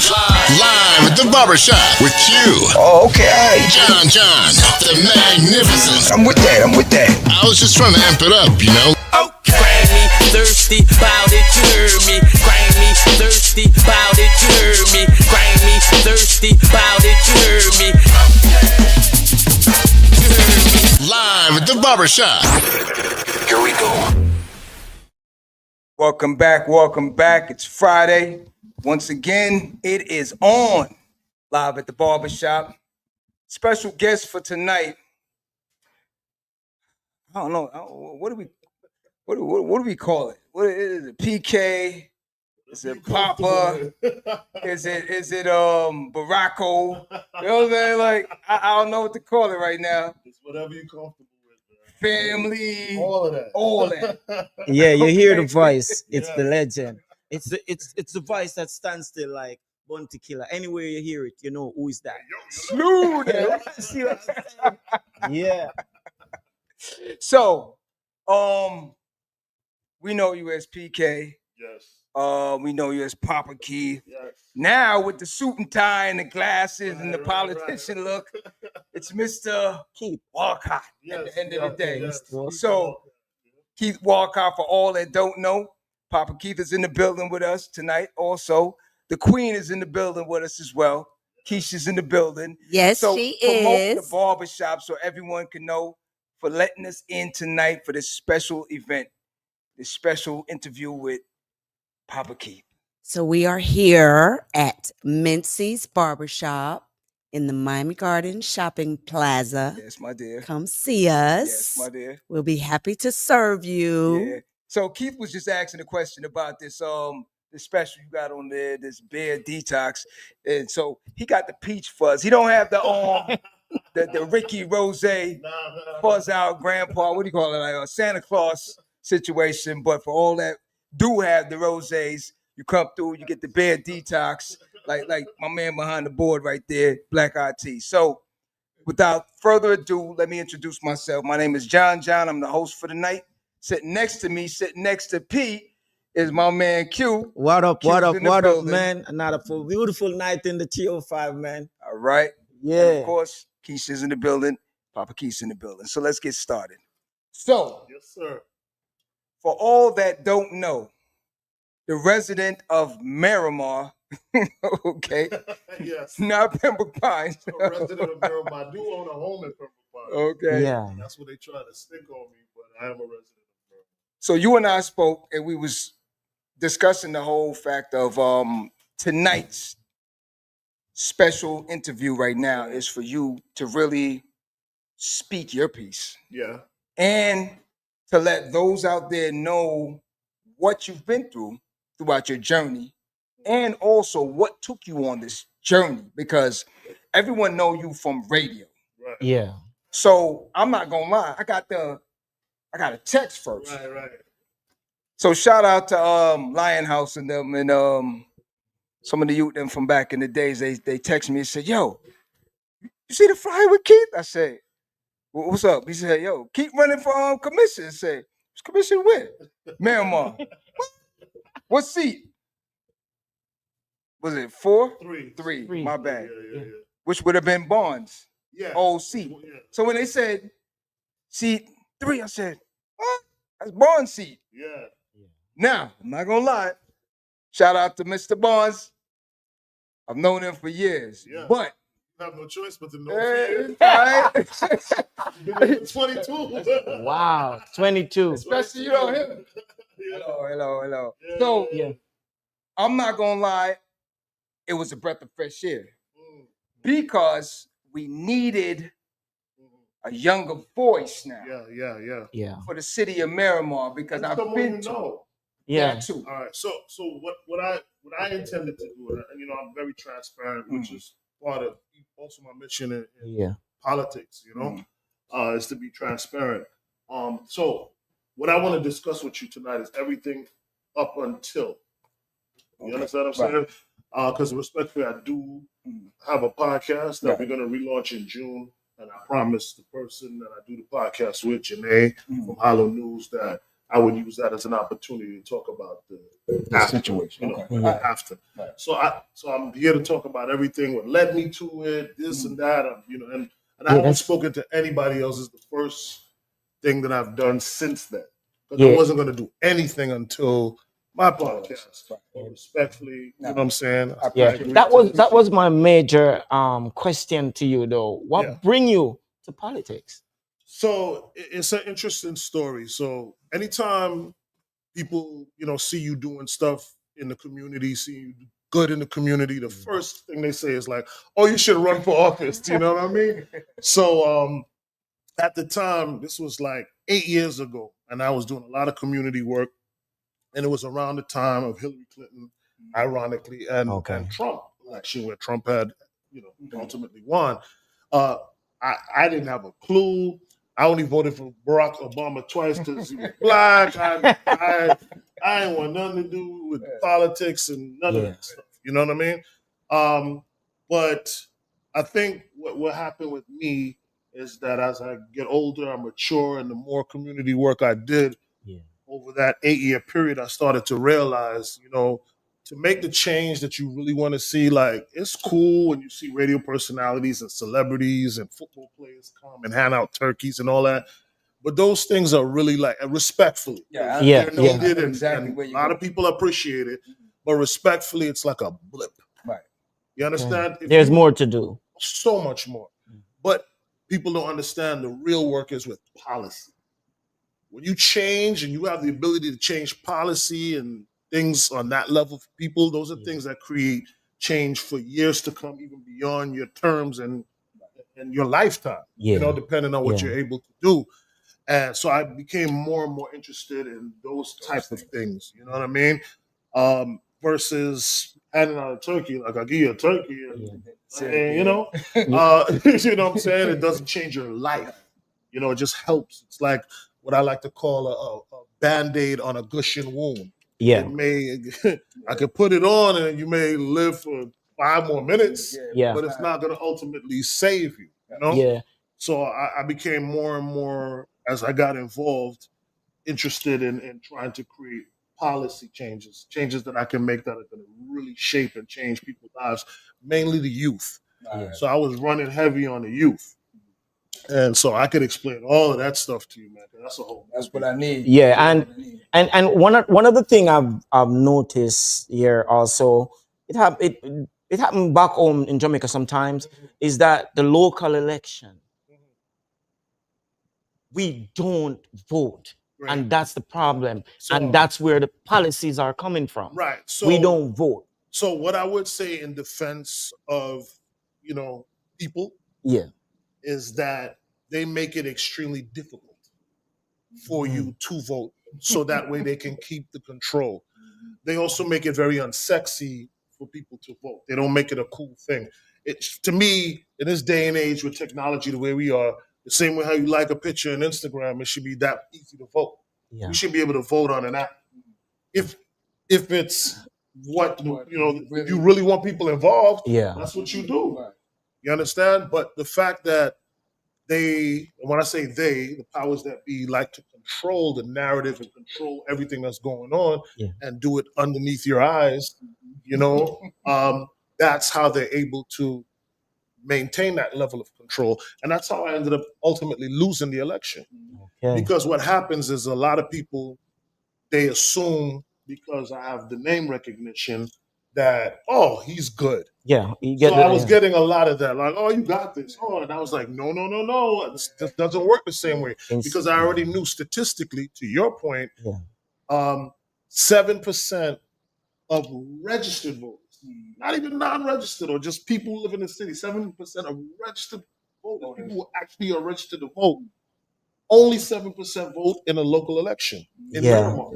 Live at the Barbershop with Q. Oh, okay. John, the Magnificent. I'm with that. I was just trying to amp it up, you know. Okay. Grind me thirsty, bout it, you heard me. Grind me thirsty, bout it, you heard me. Grind me thirsty, bout it, you heard me. Live at the Barbershop. Here we go. Welcome back. It's Friday. Once again, it is on live at the Barbershop. Special guest for tonight. I don't know. What do we call it? What is it? PK? Is it Papa? Is it Baracco? You know what I'm saying? Like I don't know what to call it right now. It's whatever you're comfortable with, man. Family, All of that. Yeah, you hear the Okay. voice. It's Yeah. the legend. It's the voice that stands still like Bounty Killer. Anywhere you hear it, you know who is that. Slew them. See what I'm saying? Yeah. So, we know you as PK. Yes. We know you as Papa Key. Yes. Now with the suit and tie and the glasses and the Right. politician look, it's Mr. Keith. Walcott Yes. at the end of the day. Yes. So, Keith Walcott, for all that don't know, Papa Keith is in the building with us tonight. Also, the Queen is in the building with us as well. Keisha's in the building. Yes, So she promote the is. barbershop so everyone can know for letting us in tonight for this special event, this special interview with Papa Keith. So we are here at Mincy's Barbershop in the Miami Gardens Shopping Plaza. Yes, my dear. Come see us. Yes, my dear. We'll be happy to serve you. Yeah. So Keith was just asking a question about this special you got on there, this beer detox, and so he got the peach fuzz. He don't have the the Ricky Rose fuzz out grandpa. What do you call it? Like a Santa Claus situation. But for all that do have the rosés, you come through, you get the beer detox, like my man behind the board right there, Black Eyed Tea. So without further ado, let me introduce myself. My name is John. I'm the host for the night. Sitting next to me, sitting next to P, is my man Q. What up, Q's in the what up, building. man? Another beautiful night in the 305, man. All right. And Yeah. of course, Keisha's in the building. Papa Keisha's in the building. So let's get started. So, Yes, sir. for all that don't know, the resident of Miramar, okay, Yes. not Pembroke Pines. A resident of Miramar. I do own a home in Pembroke Pines. Okay. Yeah. That's what they try to stick on me, but I am a resident of Miramar. So you and I spoke, and we was discussing the whole fact of tonight's special interview right now is for you to really speak your piece Yeah. and to let those out there know what you've been through throughout your journey and also what took you on this journey, because everyone know you from radio. Right. Yeah. So I'm not gonna lie, I got a text first. Right. So shout out to Lionhouse and them and some of the youth them from back in the days. They text me and said, "Yo, you see the flyer with Keith?" I said, "What's up?" He said, "Yo, Keith running for commission." I said, "What's commission with?" Miramar. What seat? Was it 4? Three. Three. My bad. Yeah. Which would have been Barnes' Yeah. old seat. Yeah. So when they said seat 3, I said, "What? That's Barnes' seat." Yeah. Now, I'm not gonna lie. Shout out to Mr. Barnes. I've known him for years. Yeah. But You have no choice but to know. all right. You've been here for 22. Wow. 22. Especially, you know, him. Yeah. Hello. Yeah. So Yeah. I'm not gonna lie, it was a breath of fresh air Mm. because we needed Mhm. a younger voice now Yeah. Yeah. for the city of Miramar because And I've someone been you to know. Yeah. that too. All right. So what I intended to do, and I'm very transparent, which is part of also my mission in Yeah. politics. Is to be transparent. So what I want to discuss with you tonight is everything up until. You Okay. understand what I'm saying? Because respectfully, I do have a podcast that Right. we're going to relaunch in June, and I promise the person that I do the podcast with, Janae from Hollow News, that I would use that as an opportunity to talk about the after, situation. After. Right. So I'm here to talk about everything what led me to it, this and that, and I haven't spoken to anybody else. It's the first thing that I've done since then. Because I wasn't going to do anything until my podcast. Respectfully, you know what I'm saying? That was my major question to you though. What bring you to politics? So it's an interesting story. So anytime people, see you doing stuff in the community, see you good in the community, the first thing they say is like, "Oh, you should run for office." You know what I mean? So at the time, this was like 8 years ago, and I was doing a lot of community work, and it was around the time of Hillary Clinton, ironically, and Trump, actually, where Trump had, ultimately won. I didn't have a clue. I only voted for Barack Obama twice because he was black. I ain't want nothing to do with politics and none of that stuff. You know what I mean? But I think what happened with me is that as I get older, I mature, and the more community work I did over that 8-year period, I started to realize, to make the change that you really want to see, like, it's cool when you see radio personalities and celebrities and football players come and hand out turkeys and all that. But those things are really like respectfully. They're needed, and a lot of people appreciate it. But respectfully, it's like a blip. Right. You understand? There's more to do. So much more. But people don't understand the real work is with policy. When you change and you have the ability to change policy and things on that level for people, those are things that create change for years to come, even beyond your terms and your lifetime, depending on what you're able to do. And so I became more and more interested in those type of things, you know what I mean? Versus handing out a turkey, like I'll give you a turkey and you know what I'm saying? It doesn't change your life. It just helps. It's like what I like to call a Band-Aid on a gushing wound. Yeah. I could put it on and you may live for 5 more minutes, but it's not going to ultimately save you, Yeah. So I became more and more, as I got involved, interested in trying to create policy changes that I can make that are going to really shape and change people's lives, mainly the youth. So I was running heavy on the youth. And so I could explain all of that stuff to you, man. That's what I need. Yeah, and one of the thing I've noticed here also, it happened back home in Jamaica sometimes, is that the local election, we don't vote. Right. And that's the problem. And that's where the policies are coming from. Right. So we don't vote. So what I would say in defense of, people is that they make it extremely difficult for you to vote so that way they can keep the control. They also make it very unsexy for people to vote. They don't make it a cool thing. To me, in this day and age with technology the way we are, the same way how you like a picture on Instagram, it should be that easy to vote. Yeah. You should be able to vote on an app. If it's what you really want people involved, that's what you do. Right. You understand? But the fact that when I say the powers that be like to control the narrative and control everything that's going on and do it underneath your eyes, that's how they're able to maintain that level of control. And that's how I ended up ultimately losing the election. Okay. Because what happens is a lot of people, they assume because I have the name recognition that, he's good. Yeah. I was getting a lot of that, like, you got this. And I was like, no. This doesn't work the same way. Because I already knew statistically, to your point, 7% of registered voters, not even non-registered or just people who live in the city, 7% of registered voters, people who actually are registered to vote, only 7% vote in a local election in Miramar.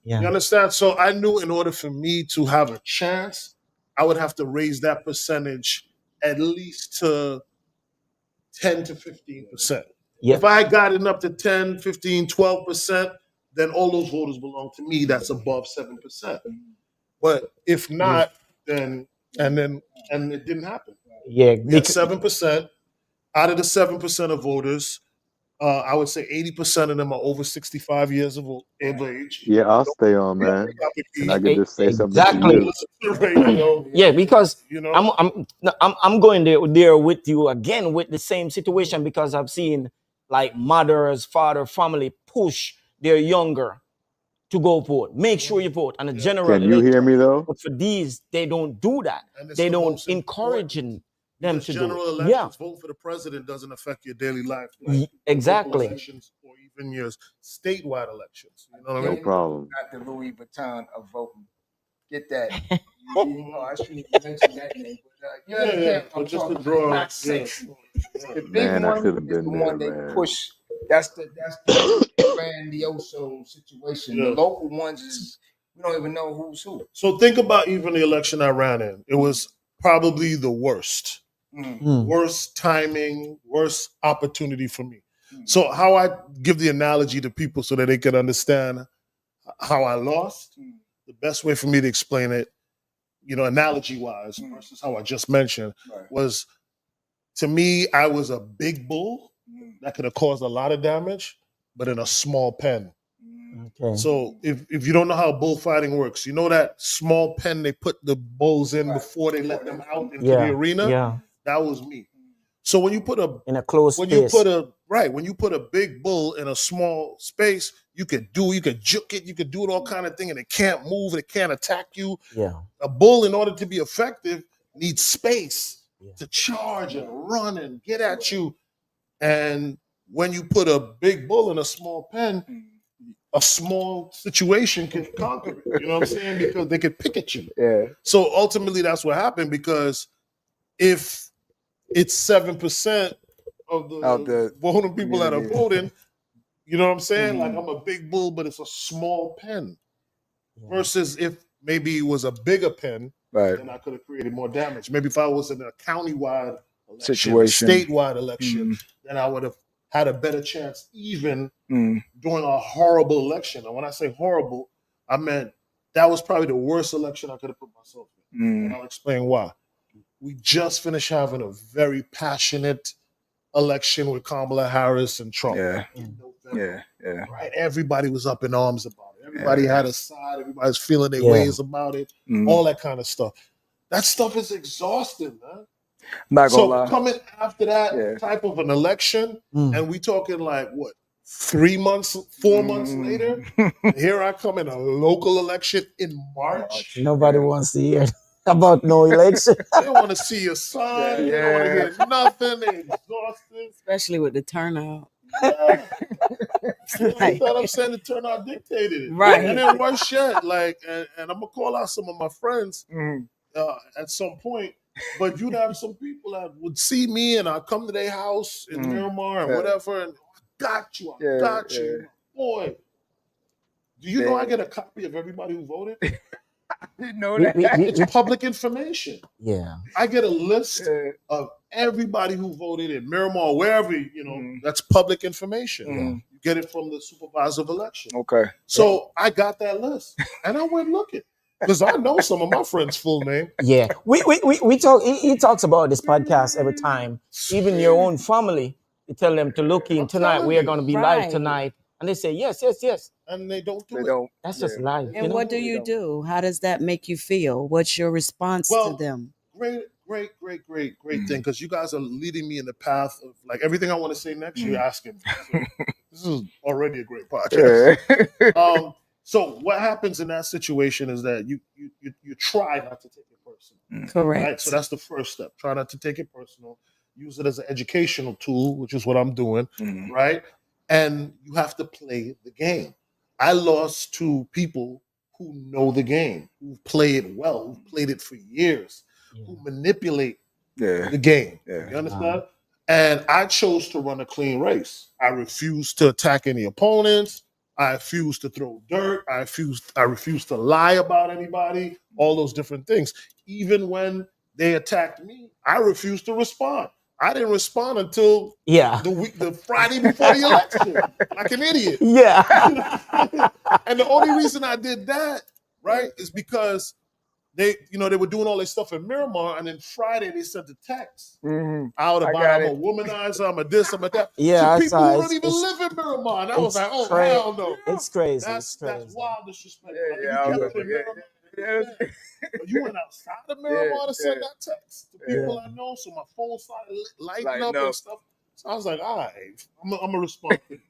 You understand? So I knew in order for me to have a chance, I would have to raise that percentage at least to 10 to 15%. If I had gotten up to 10, 15, 12%, then all those voters belong to me. That's above 7%. But if not, then it didn't happen. Yeah. We had 7%. Out of the 7% of voters, I would say 80% of them are over 65 years of age. Yeah, I'll stay on, man. And I could just say something to Exactly. you. Listen to radio, Yeah, because you know. I'm going there with you again with the same situation, because I've seen like mothers, father, family push their younger to go vote. Make sure you vote on a general Can you hear election. me though? But for these, they don't do that. And it's They the don't most encourage important, them because to do general it. elections, vote for the president doesn't affect your daily life. Like local Exactly. elections or even your statewide elections. You know what I No mean? problem. Not the Louis Vuitton of voting. Get that. Oh, I shouldn't even mention that name. But, you understand what I'm but just talking to draw, about. yeah. Not sex. The big Man, I one should have is the been one there, they man. push. That's the grandioso situation. Yeah. The local ones is we don't even know who's who. So think about even the election I ran in. It was probably the worst. Worst timing, worst opportunity for me. So how I give the analogy to people so that they can understand how I lost, the best way for me to explain it, analogy wise, versus how I just mentioned, was, to me, I was a big bull that could have caused a lot of damage, but in a small pen. Okay. So if you don't know how bullfighting works, you know that small pen they put the bulls in before they let them out into the arena? Yeah. That was me. So when you put In a closed when space. you put a big bull in a small space, you could juke it, you could do it all kind of thing, and it can't move, it can't attack you. Yeah. A bull, in order to be effective, needs space to charge and run and get at you. And when you put a big bull in a small pen, a small situation can conquer it. You know what I'm saying? Because they could pick at you. Yeah. So ultimately, that's what happened, because if it's 7% of the voting people that are voting, you know what I'm saying? Like, I'm a big bull, but it's a small pen. Versus if maybe it was a bigger pen, then I could have created more damage. Maybe if I was in a countywide election, Situation. a statewide election, then I would have had a better chance even during a horrible election. And when I say horrible, I meant that was probably the worst election I could have put myself in. And I'll explain why. We just finished having a very passionate election with Kamala Harris and Trump. In November, right? Everybody was up in arms about it. Everybody had a side. Everybody's feeling their ways about it. All that kind of stuff. That stuff is exhausting, man. Not gonna So lie. coming after that type of an election, and we talking like what, 3 months, 4 months later, here I come in a local election in March. Nobody wants to hear about no election. They don't want to see your son. They don't want to hear nothing. They're exhausted. Especially with the turnout. Yeah. I thought I'm saying the turnout dictated it. Right. And then worse yet, like, and I'm going to call out some of my friends at some point, but you'd have some people that would see me and I'd come to their house in Miramar and whatever, and I got you. Boy, do you know I get a copy of everybody who voted? Didn't know that. It's public information. Yeah. I get a list of everybody who voted in Miramar, wherever, that's public information. You get it from the supervisor of election. Okay. So I got that list and I went looking because I know some of my friends' full name. Yeah. We talk, he talks about this podcast every time. Even your own family, you tell them to look in tonight. We are going to be live tonight. And they say, yes. And they don't do They it. don't. That's just life. And what do you do? How does that make you feel? What's your response to them? Great thing, because you guys are leading me in the path of like everything I want to say next. You're asking me. So this is already a great podcast. So what happens in that situation is that you try not to take it personal. Correct. Right? So that's the first step. Try not to take it personal. Use it as an educational tool, which is what I'm doing, right? And you have to play the game. I lost to people who know the game, who play it well, who played it for years, who manipulate the game. You understand? And I chose to run a clean race. I refused to attack any opponents. I refused to throw dirt. I refused to lie about anybody, all those different things. Even when they attacked me, I refused to respond. I didn't respond until the Friday before the election, like an idiot. Yeah. And the only reason I did that, right, is because they were doing all this stuff in Miramar, and then Friday they sent the text Mhm. out I about got I'm a it. womanizer, I'm a this, I'm a that. Yeah, To I people saw who it. don't even live in Miramar. And I was It's like, oh cra- hell no. It's crazy. That's It's crazy. wild disrespect. Yeah, Like, yeah, if I you kept remember. it in Yeah, Miramar, yeah, but you went outside of yeah, Miramar to send yeah. that text to people I know, so my phone started lighting Lighten up and up. stuff. So I was like, all right, I'm gonna respond to you.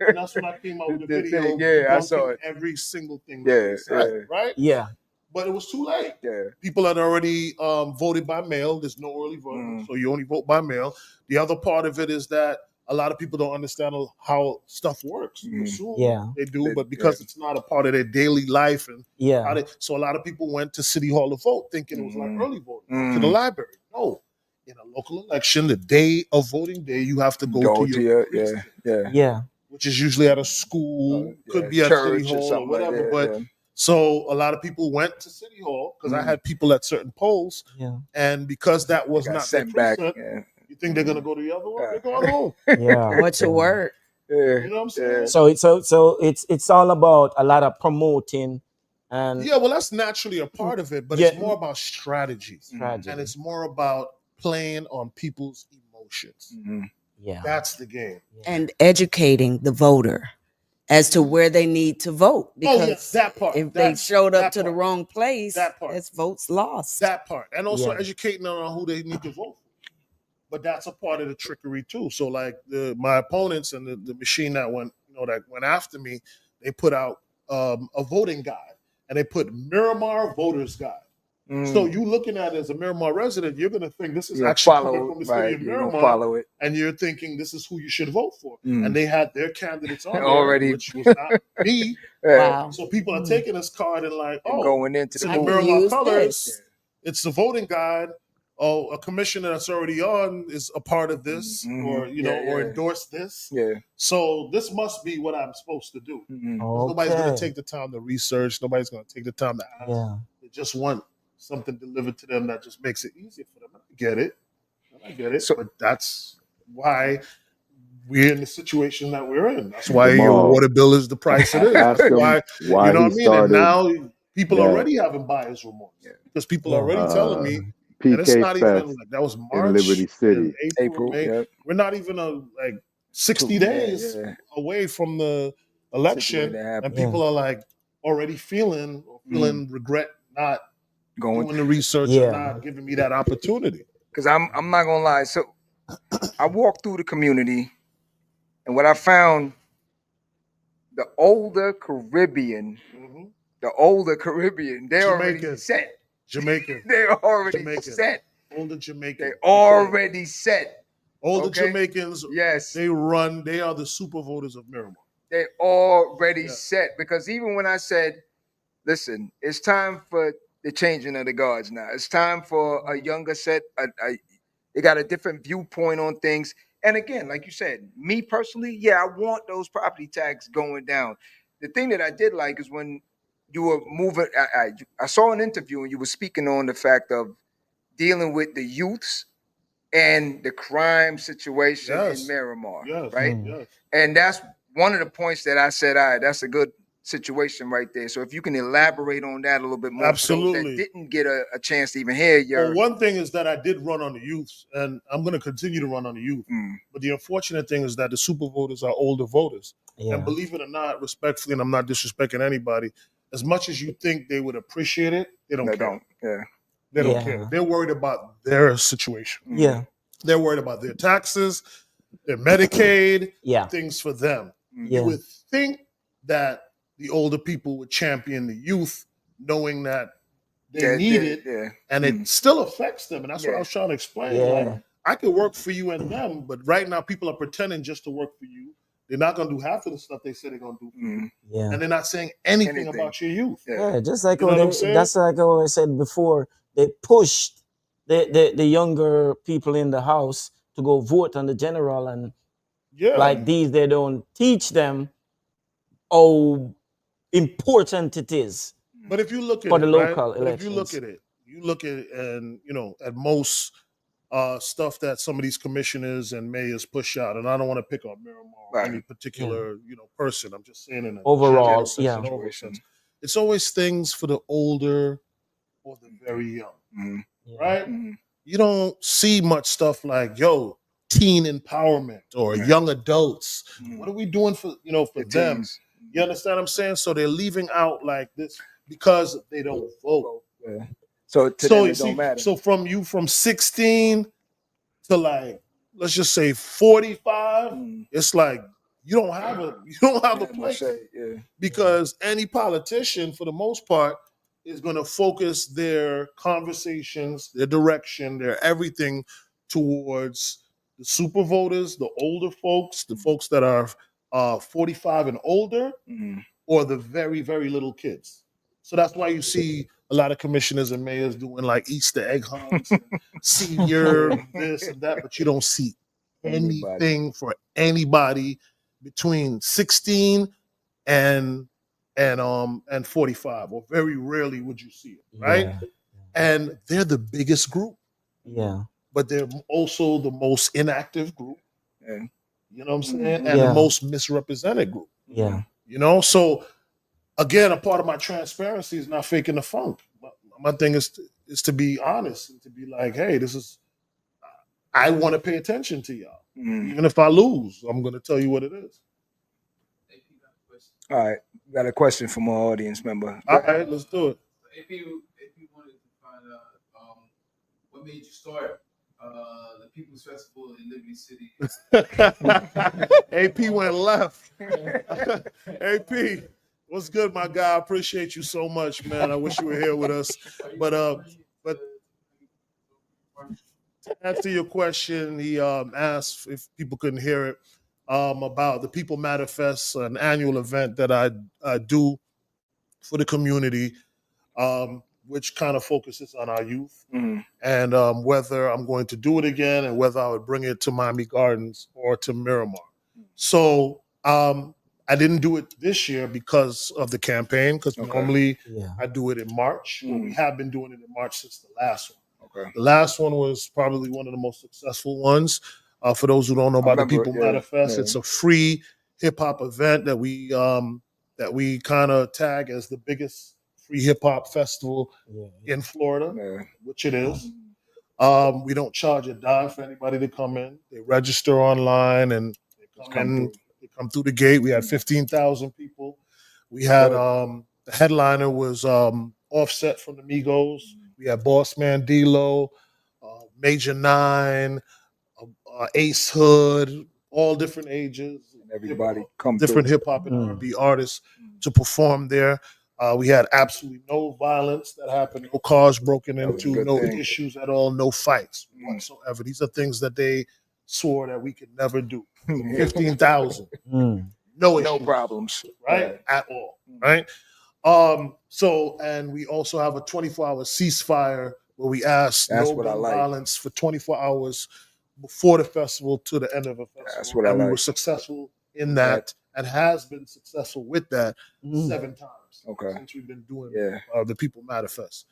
And that's when I came out with the The video thing, yeah, I saw debunking it. every single thing that Yeah, they said, yeah, right? Yeah. But it was too late. yeah. People had already voted by mail. There's no early voting, so you only vote by mail. The other part of it is that a lot of people don't understand how stuff works. You assume Yeah. they do, They- but because it's not a part of their daily life, and Yeah. so a lot of people went to City Hall to vote, thinking it was like early voting, Mm. to the library. No, in a local election, the day of voting day, you have to go Go to to your your, yeah, yeah. Yeah. which is usually at a school, could yeah, be at City church or Hall or something like whatever. that, But yeah. so a lot of people went to City Hall because I had people at certain polls, Yeah. and because that was Got not their sent back. precinct, Yeah. you think they're gonna go to the other one? They're going home. Yeah. What's your word? Yeah. You know what I'm saying? So it's all about a lot of promoting and Yeah, well, that's naturally a part of it, but Yeah. it's more about strategies, strategy. and it's more about playing on people's emotions. Yeah. That's the game. And educating the voter as to where they need to vote. Oh, yeah, Because that part. if they showed that up to the part. wrong place, That part. that's votes lost. That part, and also Yeah. educating them on who they need to vote for. But that's a part of the trickery too. So like my opponents and the machine that went after me, they put out a voting guide, and they put Miramar Voters Guide. So you looking at it as a Miramar resident, you're gonna think this is You'll actually follow coming from the it, city right? of You're gonna Miramar, follow it. and you're thinking this is who you should vote for. And they had their candidates on there, Already. which was not me. Wow. So people are taking this card and like, And oh, going into it's the in the I can Miramar use colors. this. It's the voting guide. Oh, a commissioner that's already on is a part of this, or or endorse this. Yeah. So this must be what I'm supposed to do. Nobody's going to take the time to research. Nobody's going to take the time to ask. Yeah. They just want something delivered to them that just makes it easier for them. I get it. So- but that's why we're in the situation that we're in. That's why your Jamal, water bill is the price it is. ask That's him why why you know he what I mean? And started now people that already having buyer's remorse because people are already telling me, and it's PK not Fest even like that was in March, Liberty City. and April, May. yeah. We're not even like 60 days away from the election, Situation that and happened. people are like already feeling regret not Going doing the research and not giving me that opportunity. because I'm not gonna lie. So I walked through the community, and what I found, the older Caribbean, they're already Jamaican. set. Jamaican. They're already Jamaican. set. Older Jamaican. They already set. Older Okay? Jamaicans, Yes. they are the super voters of Miramar. They already set, because even when I said, listen, it's time for the changing of the guards now. It's time for a younger set. They got a different viewpoint on things. And again, like you said, me personally, yeah, I want those property tax going down. The thing that I did like is when you were moving, I saw an interview and you were speaking on the fact of dealing with the youths and the crime situation in Miramar, right? Yes. And that's one of the points that I said, all right, that's a good situation right there. So if you can elaborate on that a little bit more, for those Absolutely. that didn't get a chance to even hear your. Well, one thing is that I did run on the youth, and I'm going to continue to run on the youth. But the unfortunate thing is that the super voters are older voters. And believe it or not, respectfully, and I'm not disrespecting anybody, as much as you think they would appreciate it, they don't care. They don't care. They're worried about their situation. Yeah. They're worried about their taxes, their Medicaid, Yeah. things for them. Yeah. You would think that the older people would champion the youth, knowing that they need it, and it still affects them. And that's what I was trying to explain. Yeah. Like, I could work for you and them, but right now people are pretending just to work for you. They're not going to do half of the stuff they say they're going to do for you. Yeah. And they're not saying anything about your youth. Yeah, just like You know what I'm saying? that's like what I said before. They pushed the younger people in the house to go vote on the general, and like these, they don't teach them how important it is. But if you look at for it, the local right? But if you look elections. at it, you look at it, and at most stuff that some of these commissioners and mayors push out, and I don't want to pick on Miramar or any particular person. I'm just saying in a Overall, general sense, an overall sense. It's always things for the older or the very young, Mm-hmm. right? Mm-hmm. You don't see much stuff like, yo, teen empowerment or young adults. What are we doing for The them? teens. You understand what I'm saying? So they're leaving out like this because they don't vote. Yeah. So to So them you it see, don't matter. so from 16 to like, let's just say 45, it's like you don't have a Yeah, place, yeah. because any politician for the most part is going to focus their conversations, their direction, their everything towards the super voters, the older folks, the folks that are 45 and older, Mm-hmm. or the very, very little kids. So that's why you see a lot of commissioners and mayors doing like Easter egg hunts, and senior this and that, but you don't see anything for anybody between 16 and 45, or very rarely would you see it, right? Yeah. And they're the biggest group, Yeah. but they're also the most inactive group. Yeah. You know what I'm saying? And the Yeah. most misrepresented group. Yeah. So again, a part of my transparency is not faking the funk. My thing is to be honest and to be like, hey, I want to pay attention to y'all. Even if I lose, I'm going to tell you what it is. All right. Got a question from our audience member. All right, let's do it. AP wanted to find out what made you start the People's Festival in Liberty City. AP went left. AP, what's good, my guy? I appreciate you so much, man. I wish you were here with us. But to answer your question, he asked if people couldn't hear it, about the People Matter Fest, an annual event that I do for the community, which kind of focuses on our youth, and whether I'm going to do it again and whether I would bring it to Miami Gardens or to Miramar. So I didn't do it this year because of the campaign, because normally I do it in March. Well, we have been doing it in March since the last one. The last one was probably one of the most successful ones. For those who don't know about the People Matter Fest, it's a free hip hop event that we kind of tag as the biggest free hip hop festival in Florida, which it is. We don't charge a dime for anybody to come in. They register online and they come through the gate. We had 15,000 people. We had the headliner was Offset from the Migos. We had Boss Man D-Lo, Major 9, Ace Hood, all different ages. And everybody come different through. hip hop and R&B artists to perform there. We had absolutely no violence that happened, no cars broken into, no issues at all, no fights whatsoever. These are things that they swore that we could never do. 15,000. No issues. No problems. Right? At all. Right? So, and we also have a 24-hour ceasefire where we ask no gun violence for 24 hours before the festival to the end of the festival. That's what I and we like. were successful in that and has been successful with that 7 times since we've been doing the People Matter Fest.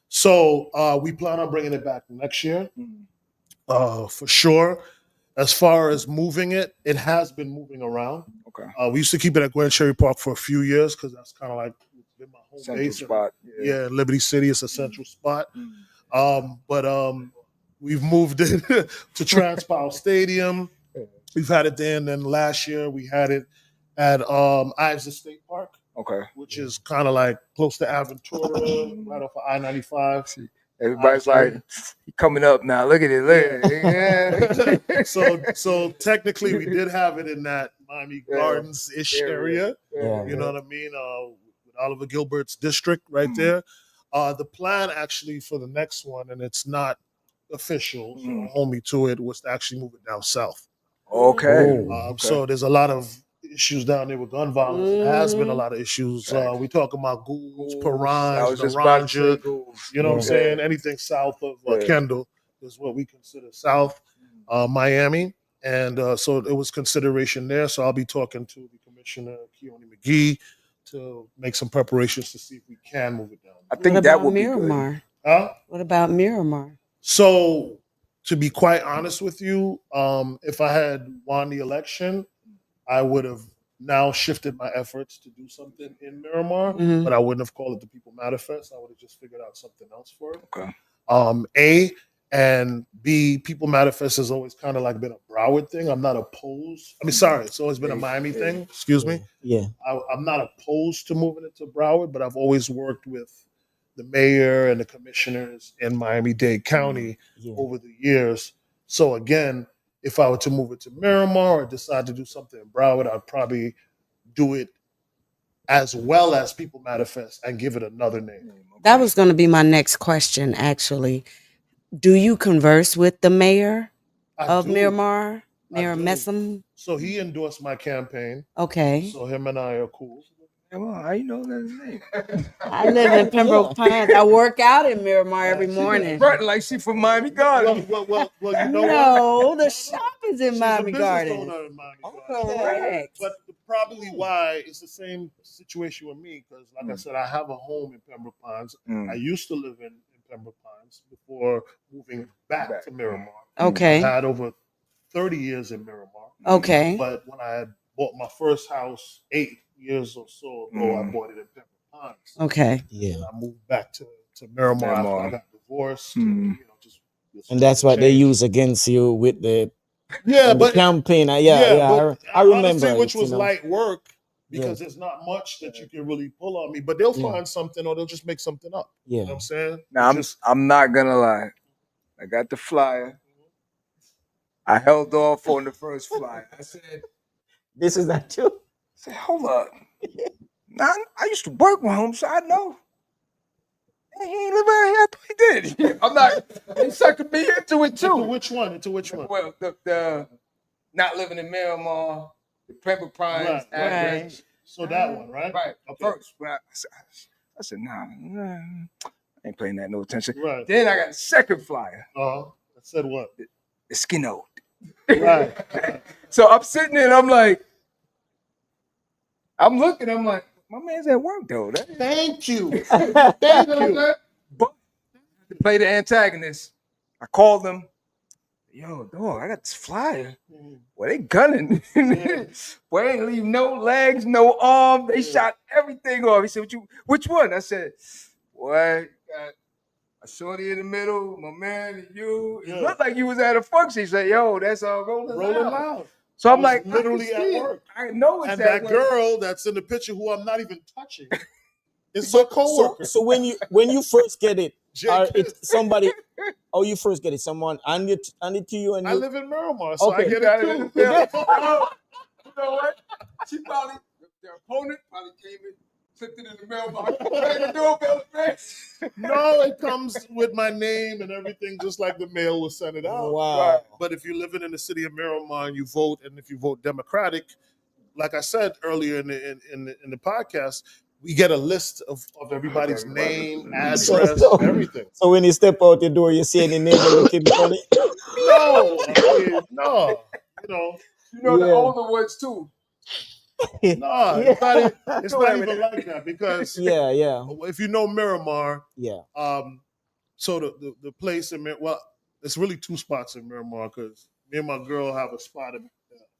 So we plan on bringing it back next year for sure. As far as moving it, it has been moving around. We used to keep it at Glen Cherry Park for a few years because that's kind of like been my home Central base. spot. Yeah, in Liberty City, it's a central spot. But we've moved it to Transpile Stadium. We've had it there, and then last year we had it at Ives State Park, which is kind of like close to Aventura, right off of I-95. Everybody's like, he coming up now. Look at it. Look at it. So technically, we did have it in that Miami Gardens-ish area. You know what I mean? With Oliver Gilbert's district right there. The plan actually for the next one, and it's not official, so hold me to it, was to actually move it down south. So there's a lot of issues down there with gun violence. There has been a lot of issues. We talk about ghouls, piranhas, Naranja, you know what I'm saying? Anything south of Kendall is what we consider south Miami. And so it was consideration there. So I'll be talking to the Commissioner, Keone McGee, to make some preparations to see if we can move it down. I think that would be good. What about Miramar? So, to be quite honest with you, if I had won the election, I would have now shifted my efforts to do something in Miramar, Mhm. but I wouldn't have called it the People Manifest. I would have just figured out something else for it. Okay. A and B, People Manifest has always kind of like been a Broward thing. I'm not opposed. I mean, sorry, it's always been a Miami thing. Excuse me. Yeah. I'm not opposed to moving it to Broward, but I've always worked with the mayor and the commissioners in Miami-Dade County Yeah. over the years. So again, if I were to move it to Miramar or decide to do something in Broward, I'd probably do it as well as People Manifest and give it another name. That was going to be my next question, actually. Do you converse with the mayor of do. Miramar, Mayor I do. Messam? So he endorsed my campaign. Okay. So him and I are cool. Come on, how you know that's his name? I live in Pembroke Pines. I work out in Miramar every morning. Frontin' like she from Miami Garden. Well, you know No, what? the shop is in She's Miami a business Gardens. owner in Miami Gardens. Correct. But probably why it's the same situation with me because, like I said, I have a home in Pembroke Pines. I used to live in Pembroke Pines before moving back to Miramar. Okay. I had over 30 years in Miramar. Okay. But when I had bought my first house 8 years or so ago, I bought it in Pembroke Pines. Okay. Yeah. And I moved back to Miramar after I got divorced. And that's what they use against you with the but campaign. but I remember honestly, it, which you was know. light work because there's not much that you can really pull on me. But they'll find something or they'll just make something up. Yeah. You know what I'm saying? Now I'm not gonna lie. I got the flyer. I held off on the first flyer. I said, "This is not you." I said, "Hold up. Now I used to work with him, so I know. He ain't live out here. I thought he did. I'm not. They sucking me into it too. Into which one? Well, the not living in Miramar, the Pembroke Pines address. Right. So that one, right? Right. Okay. First, when I said, nah, I ain't paying that no attention. Right. Then I got the second flyer. I said what? The skinno. Right. So I'm sitting there and I'm like, I'm looking, I'm like, my man's at work though. Thank you. Thank you. But to play the antagonist, I called them. Yo, dog, I got this flyer. Boy, they gunning. Boy, they ain't leave no legs, no arm. They shot everything off. He said, which one? I said, boy, got a shorty in the middle, my man, and you. It looked like you was at a function. He said, yo, that's all rolling loud. So I'm like, literally at work. I know it's and that that way. girl that's in the picture who I'm not even touching is my coworker. So when you first get it, somebody, you first get it, someone hand it to you, and I you, live in Miramar, so Okay. I get it too. You know what? She probably, their opponent probably came in, flipped it in the mailbox, rang the doorbell fast. No, it comes with my name and everything, just like the mail will send it out. Wow. But if you're living in the city of Miramar and you vote, and if you vote Democratic, like I said earlier in the podcast, we get a list of everybody's name, address, everything. So when you step out the door, you see any neighbor looking funny? No, no. You know the older ones too. No, it's not even like that because if you know Miramar, so the place in well, it's really two spots in Miramar because me and my girl have a spot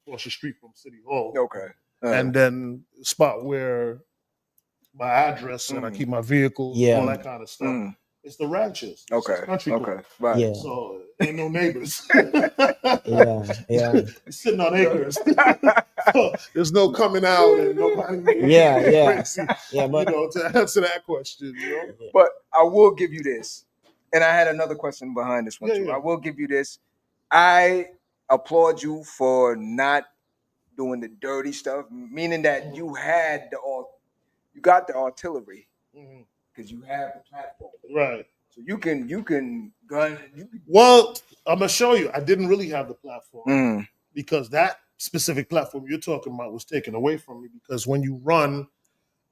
across the street from City Hall. Okay. And then the spot where my address and I keep my vehicles, all that kind of stuff. It's the ranches. It's country club. Right. Yeah. So ain't no neighbors. Yeah. Sitting on acres. So there's no coming out and nobody. Yeah. But to answer that question, But I will give you this, and I had another question behind this one too. Yeah. I will give you this. I applaud you for not doing the dirty stuff, meaning that you had you got the artillery because you have the platform, right? So you can gun. Well, I'm gonna show you. I didn't really have the platform because that specific platform you're talking about was taken away from me because when you run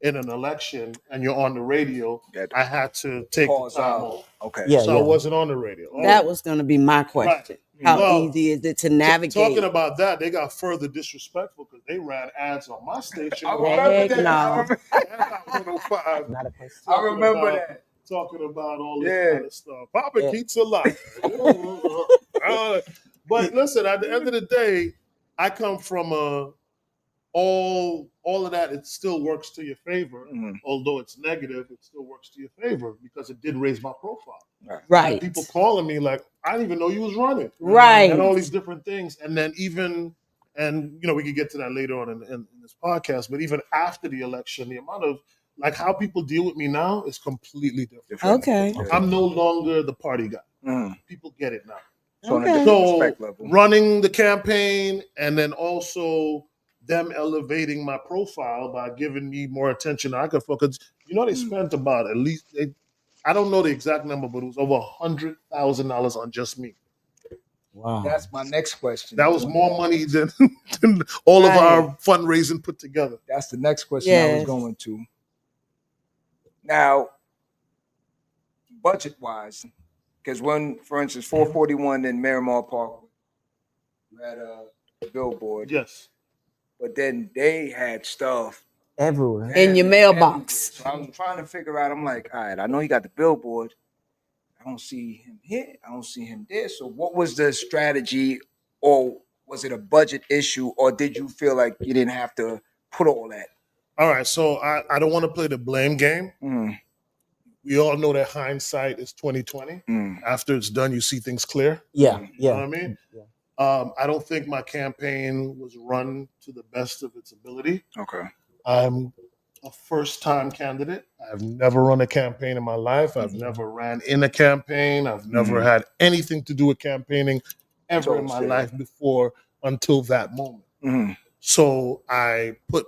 in an election and you're on the radio, I had to take the time off. Okay. I wasn't on the radio. That was going to be my question. Right. How easy is it to navigate? Talking about that, they got further disrespectful because they ran ads on my station. I remember that. I remember that. Talking about all this kind of stuff. Papa Keats a lot. But listen, at the end of the day, I come from all of that, it still works to your favor. Mhm. Although it's negative, it still works to your favor because it did raise my profile. I Right. had people calling me like, I didn't even know you was running. Right. And all these different things. And then even, and we can get to that later on in this podcast, but even after the election, the amount of, like, how people deal with me now is completely different. Okay. I'm no longer the party guy. Mhm. People get it now. So on a Okay. different So respect level. running the campaign and then also them elevating my profile by giving me more attention than I could focus. They spent about at least, I don't know the exact number, but it was over $100,000 on just me. Wow. That's my next question. That was more money than all of our fundraising put together. That's the next question I was Yes. going to. Now, budget wise, because when, for instance, 441 in Miramar Park, you had a billboard, Yes. but then they had stuff Everywhere. In your mailbox. So I was trying to figure out, I'm like, all right, I know you got the billboard. I don't see him here. I don't see him there. So what was the strategy, or was it a budget issue, or did you feel like you didn't have to put all that? All right, so I don't want to play the blame game. Mm. We all know that hindsight is 2020. Mm. After it's done, you see things clear. Yeah. You know Yeah. what I mean? Yeah. I don't think my campaign was run to the best of its ability. Okay. I'm a first-time candidate. I've never run a campaign in my life. I've never ran in a campaign. I've never had anything to do with campaigning ever in my life before until that moment. Mm. So I put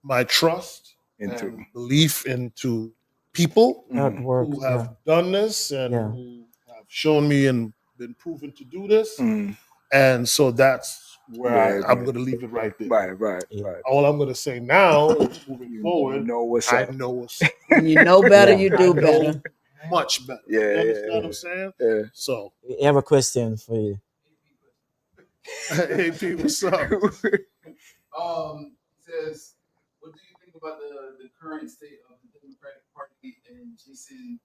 my trust and belief into people who have done this and who have shown me and been proven to do this. And so that's where I'm going to leave it right there. Right. All I'm going to say now is moving forward, know what's I up. know what's up. When you know better, you I do know better. much better. Yeah, You understand what I'm saying? Yeah. So, I have a question for you. hey, people, what's up? Says, what do you think about the current state of the Democratic Party and Jason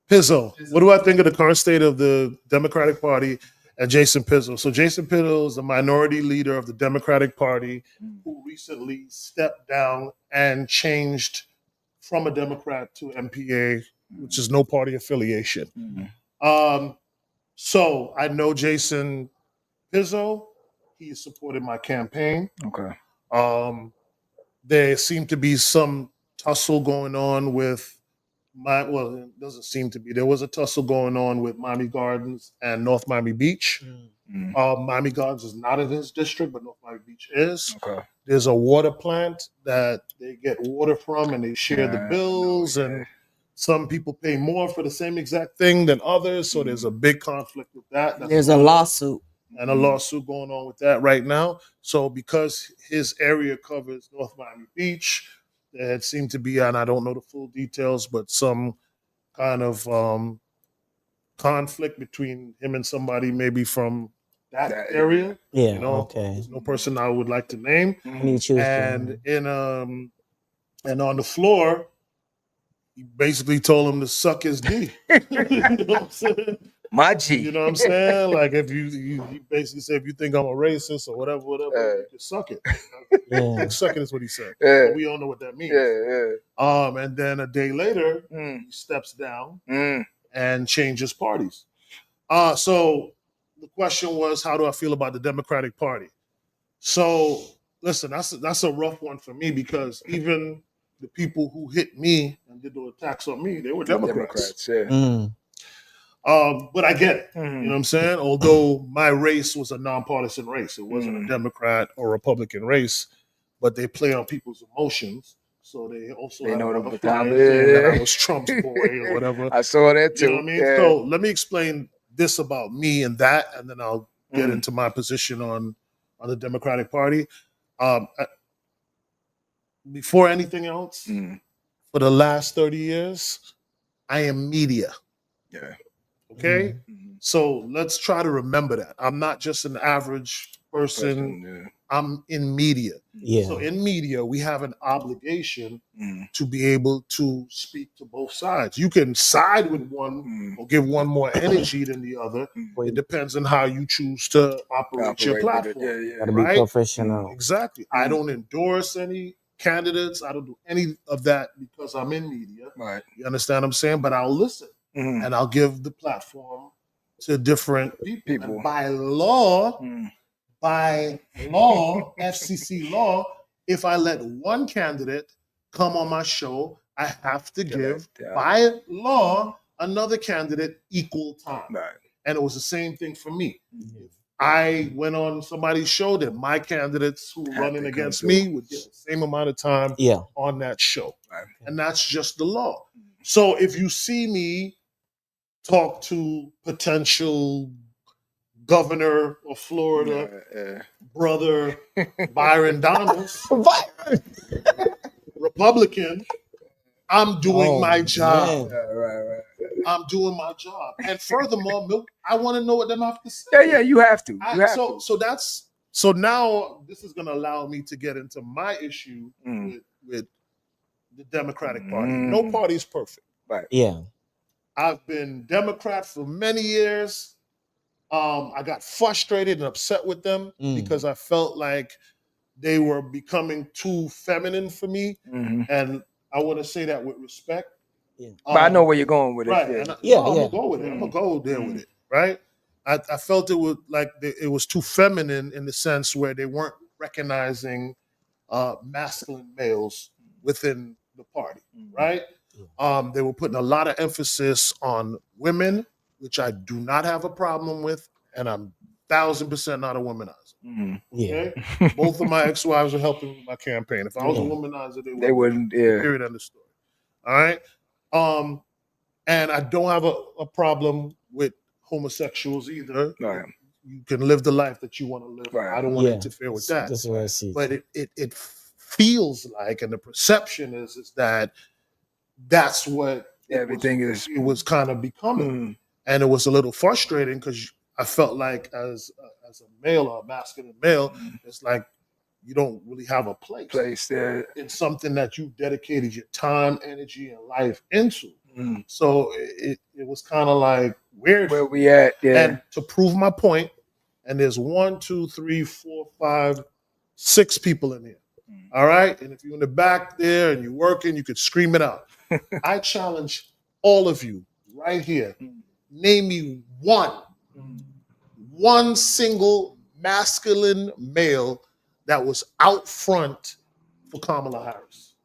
Pizzo. What do I think of the current state of the Democratic Party and Jason Pizzo? So Jason Pizzo is the minority leader of the Democratic Party who recently stepped down and changed from a Democrat to MPA, which is no party affiliation. So I know Jason Pizzo. He supported my campaign. Okay. There seemed to be some tussle going on with it doesn't seem to be. There was a tussle going on with Miami Gardens and North Miami Beach. Miami Gardens is not in his district, but North Miami Beach is. Okay. There's a water plant that they get water from and they share the bills, and some people pay more for the same exact thing than others. So there's a big conflict with that. There's a lawsuit. And a lawsuit going on with that right now. So because his area covers North Miami Beach, there had seemed to be, and I don't know the full details, but some kind of conflict between him and somebody maybe from that area. Yeah. You know, Okay. there's no person I would like to name. And you choose And and on the floor, he basically told him to suck his D. You know what I'm saying? My G. You know what I'm saying? Like if you basically say if you think I'm a racist or whatever, you can suck it. Yeah. Suck it is what he said. Yeah. We all know what that means. Yeah. And then a day later, he steps down and changes parties. So the question was, how do I feel about the Democratic Party? So listen, that's a rough one for me because even the people who hit me and did the attacks on me, they were Democrats. But I get it. You know what I'm saying? Although my race was a nonpartisan race, it wasn't a Democrat or Republican race, but they play on people's emotions. So they also They had know a lot the of flyers time. saying that I was Trump's boy or whatever. I saw that too. You know what I mean? Yeah. So let me explain this about me and that, and then I'll get into my position on the Democratic Party. Before anything else, for the last 30 years, I am media. Yeah. Okay? So let's try to remember that. I'm not just an average person. I'm in media. Yeah. So in media, we have an obligation to be able to speak to both sides. You can side with one or give one more energy than the other. It depends on how you choose to operate your platform. Gotta be Right? professional. Exactly. I don't endorse any candidates. I don't do any of that because I'm in media. Right. You understand what I'm saying? But I'll listen and I'll give the platform to different people. And by law, FCC law, if I let one candidate come on my show, I have to give, by law, another candidate equal time. Right. And it was the same thing for me. I went on somebody's show that my candidates who were running against me would get the same amount of time on that show. Right. And that's just the law. So if you see me talk to potential governor of Florida, brother Byron Donalds, Republican, I'm doing my job. Right. I'm doing my job. And furthermore, Milk, I want to know what them have to say. Yeah, you have to. So now this is gonna allow me to get into my issue with the Democratic Party. No party is perfect. Right. Yeah. I've been Democrat for many years. I got frustrated and upset with them because I felt like they were becoming too feminine for me. And I want to say that with respect. But I know where you're going with it. Right. Yeah. And I'm gonna go with it. I'm gonna go there with it. Right. I felt it was like it was too feminine in the sense where they weren't recognizing masculine males within the party. Right. They were putting a lot of emphasis on women, which I do not have a problem with, and I'm 1,000% not a womanizer. Yeah. Okay? Both of my ex-wives are helping with my campaign. If I was a womanizer, they wouldn't. Period. End of story. All right. And I don't have a problem with homosexuals either. Right. You can live the life that you want to live. Right. I don't want to interfere with that. That's what I see. But it feels like, and the perception is that that's what everything it was kind of becoming. And it was a little frustrating because I felt like as a male or a masculine male, it's like you don't really have a place there. It's something that you dedicated your time, energy, and life into. So it was kind of like weird. Where we at? Yeah. And to prove my point, and there's 1, 2, 3, 4, 5, 6 people in here. All right. And if you're in the back there and you're working, you could scream it out. I challenge all of you right here. Name me one single masculine male that was out front for Kamala Harris.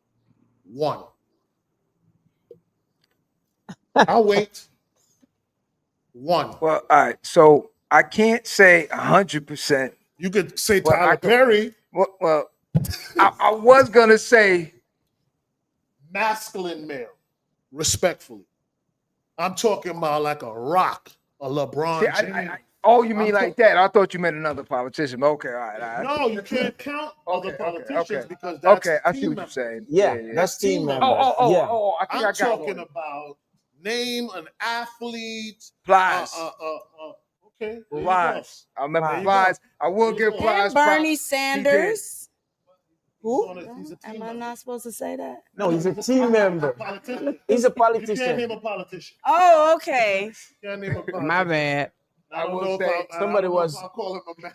One. I'll wait. One. Well, all right. So I can't say 100%. You could say Tyler Perry. Well, I was gonna say masculine male, respectfully. I'm talking about like a Rock, a LeBron James. You mean like that? I thought you meant another politician. Okay, all right. No, you can't count other politicians because that's I see what you're saying. Yeah, that's team members. I think I'm I got talking one. about name an athlete. Plies. Okay. Plies. I remember Plies. I will give Plies. And Bernie Sanders. Who? He's a Am I not supposed to say that? No, he's a team member. He's a politician. You can't name a politician. Oh, okay. You can't name a politician. My bad. I will say somebody was. I'll call him a man.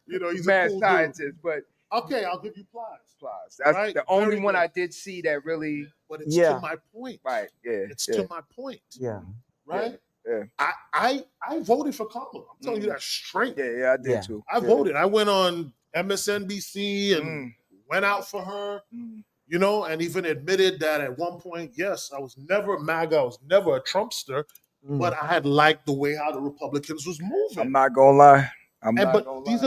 He's mad a cool scientist, but okay, I'll give you Plies. That's right? the only Very one good. I did see that really. But it's to my point. Right. Yeah. It's to my point. Yeah. Right. Yeah. I voted for Kamala. I'm telling you that straight. Yeah, I did too. I voted. I went on MSNBC and went out for her. And even admitted that at one point, yes, I was never a MAGA, I was never a Trumpster, but I had liked the way how the Republicans was moving. I'm not gonna lie. These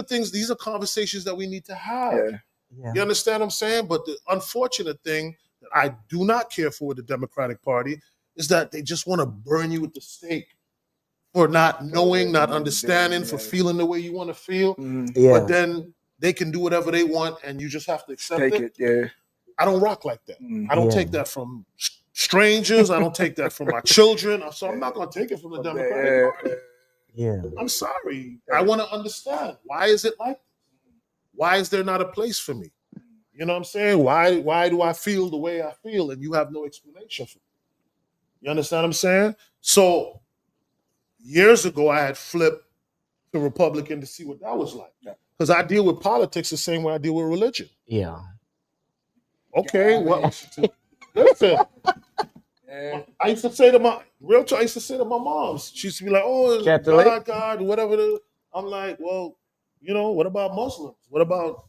are conversations that we need to have. Yeah. You understand what I'm saying? But the unfortunate thing that I do not care for with the Democratic Party is that they just want to burn you with the stake for not knowing, not understanding, for feeling the way you want to feel. But then they can do whatever they want and you just have to accept it. Yeah. I don't rock like that. I don't take that from strangers. I don't take that from my children. So I'm not going to take it from the Democratic Party. Yeah. I'm sorry. I want to understand. Why is it like this? Why is there not a place for me? You know what I'm saying? Why do I feel the way I feel and you have no explanation for me? You understand what I'm saying? So years ago, I had flipped to Republican to see what that was like. Because I deal with politics the same way I deal with religion. Yeah. Okay, well, listen. I used to say to my I used to say to my moms, she used to be like, "Oh, Catholic? God, whatever." I'm like, well, what about Muslims? What about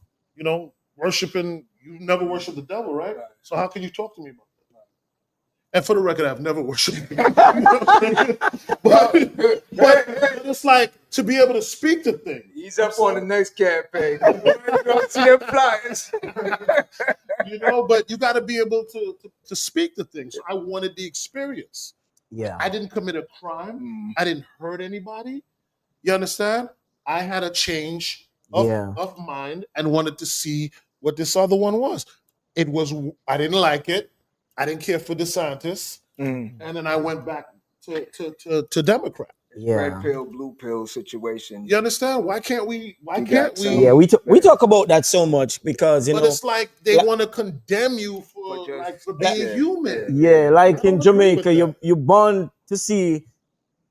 worshiping? You never worship the devil, right? So how can you talk to me about that? And for the record, I've never worshipped the devil. but it's like to be able to speak to things. He's up on the next campaign. Don't see them flyers. But you got to be able to speak to things. So I wanted the experience. Yeah. I didn't commit a crime. I didn't hurt anybody. You understand? I had a change of mind and wanted to see what this other one was. I didn't like it. I didn't care for DeSantis. And then I went back to Democrat. Yeah. Red pill, blue pill situation. You understand? Why can't we? Yeah, we talk about that so much because But it's like they want to condemn you for being human. Yeah, like in agree Jamaica, with you born to see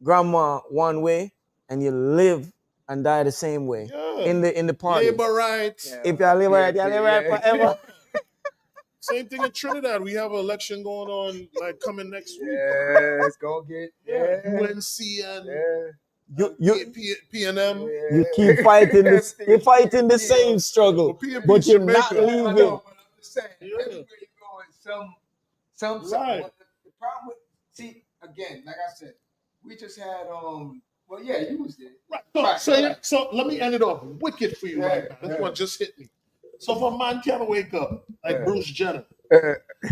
grandma one way and you live and die the same way. Yeah. In the party. Labor rights. If you live right, you live right forever. Same thing in Trinidad. We have an election going on coming next week. Yeah, it's gonna get UNC and PNM. You keep fighting this. You're fighting the same struggle, but you're not leaving. I know, but I'm just saying, everywhere you go, some. Right. But the problem with, again, like I said, we just had you was there. So let me end it off wicked for you right now. This one just hit me. So if a man can wake up like Bruce Jenner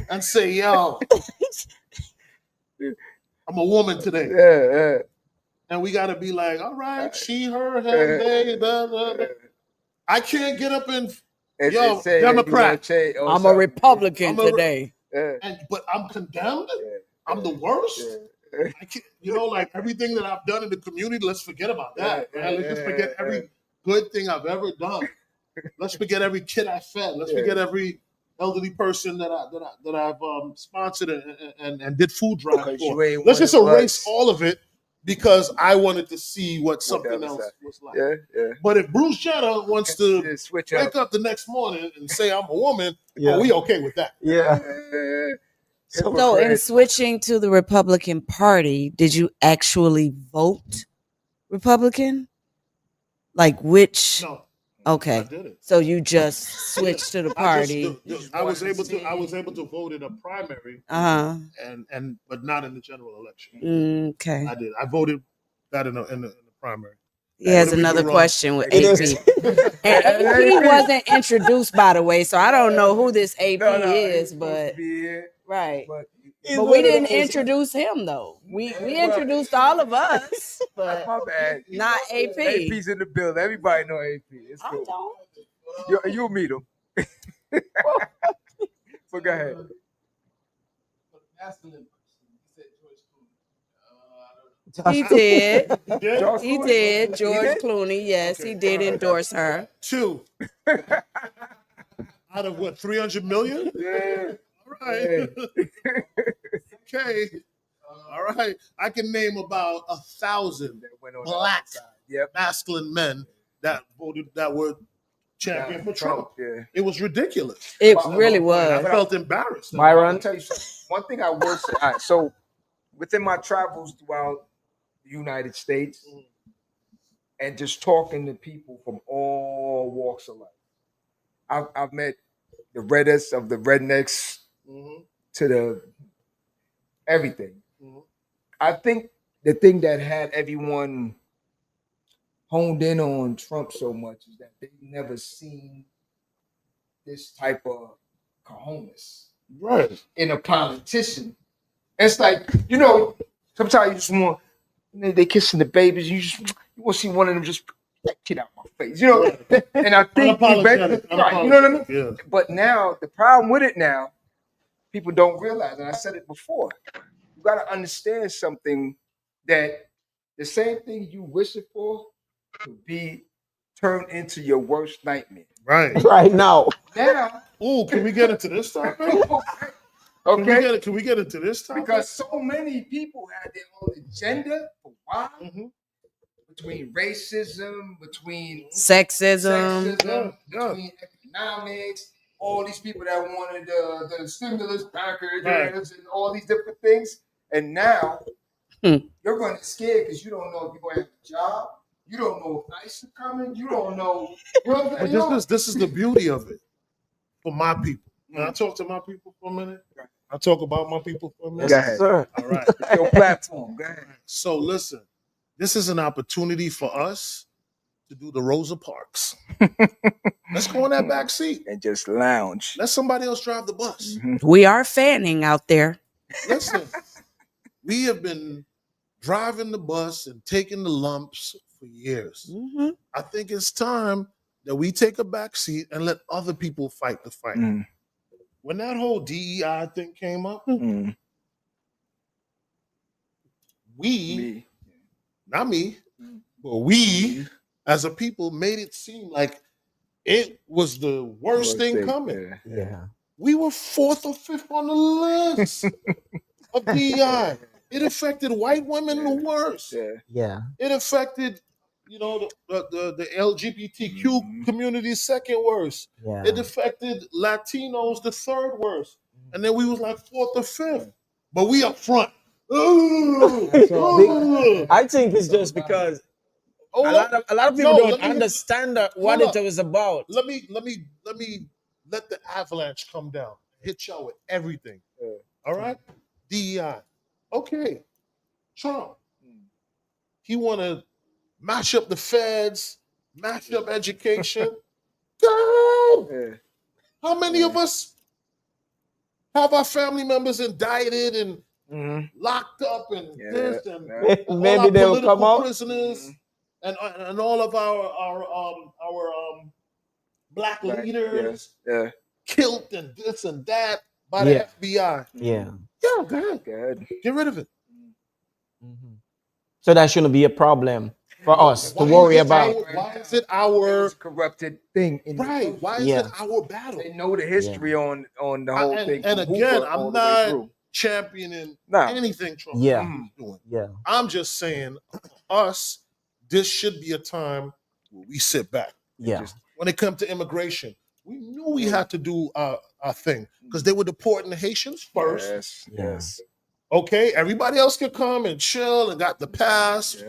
and say, "Yo, I'm a woman today," and we gotta be like, "All right, she, her, him, they, blah, blah, blah." I can't get up and say Democrat. I'm a Republican today. But I'm condemned. I'm the worst. I can't, everything that I've done in the community. Let's forget about that. Right? Let's just forget every good thing I've ever done. Let's forget every kid I fed. Let's forget every elderly person that I've sponsored and did food drive for. Let's just erase all of it because I wanted to see what something else was like. But if Bruce Jenner wants to wake up the next morning and say I'm a woman, are we okay with that? Yeah. So in switching to the Republican Party, did you actually vote Republican? Like which? No. Okay. I didn't. So you just switched to the party. I was able to vote in a primary. But not in the general election. Okay. I did. I voted that in the primary. He has another question with AP. And AP wasn't introduced, by the way, so I don't know who this AP is, but right. But we didn't introduce him though. We introduced all of us, but my bad. Not AP. AP's in the building. Everybody know AP. It's cool. I don't. You'll meet him. But go ahead. He did. He did. George Clooney, yes, he did endorse her. 2 out of what, 300 million? Yeah. All right. Okay. All right. I can name about 1,000 black masculine men that voted that were champion for Trump. It was ridiculous. It really was. I felt embarrassed. Myron, I'll tell you something. One thing I will say. All right, so within my travels throughout the United States and just talking to people from all walks of life, I've met the reddest of the rednecks to the everything. I think the thing that had everyone honed in on Trump so much is that they've never seen this type of cojones in a politician. It's like, sometimes you just want, they kissing the babies, you want to see one of them just get out my face, And I think you know what I mean? Yeah. But now the problem with it now, people don't realize, and I said it before, you got to understand something, that the same thing you wishing for could be turned into your worst nightmare. Right. Right now. Now, Ooh, can we get into this topic? okay. Can we get into this topic? Because so many people had their own agenda for why. Between racism, between Sexism. between economics, all these people that wanted the stimulus package and all these different things. And now you're going to get scared because you don't know if you're going to have a job. You don't know if ICE is coming. You don't know. But this is the beauty of it for my people. Can I talk to my people for a minute? I talk about my people for a minute. Go ahead. Sir. All right. It's your platform. Go ahead. So listen, this is an opportunity for us to do the Rosa Parks. Let's go in that back seat and just lounge. Let somebody else drive the bus. We are fanning out there. Listen, we have been driving the bus and taking the lumps for years. I think it's time that we take a back seat and let other people fight the fight. When that whole DEI thing came up, not me, but we as a people made it seem like it was the worst thing coming. Yeah. We were 4th or 5th on the list of DEI. It affected white women the worst. Yeah. It affected, the LGBTQ community second worst. Yeah. It affected Latinos the third worst. And then we was like 4th or 5th. But we up front. I think it's just because a lot of people don't understand what it was about. Let the avalanche come down. Hit y'all with everything. All right? DEI. Okay. Trump. He want to mash up the feds, mash up education. Go! How many of us have our family members indicted and locked up and this and maybe they'll come out. Prisoners and all of our black leaders killed and this and that by the FBI. Yeah. Yeah, go ahead. Get rid of it. So that shouldn't be a problem for us to worry about. Why is it our corrupted thing? Why is it our battle? They know the history on the whole thing. And again, I'm not championing anything Trump is doing. Yeah. I'm just saying, this should be a time where we sit back. Yeah. When it comes to immigration, we knew we had to do our thing because they were deporting the Haitians first. Yes. Okay, everybody else could come and chill and got the pass.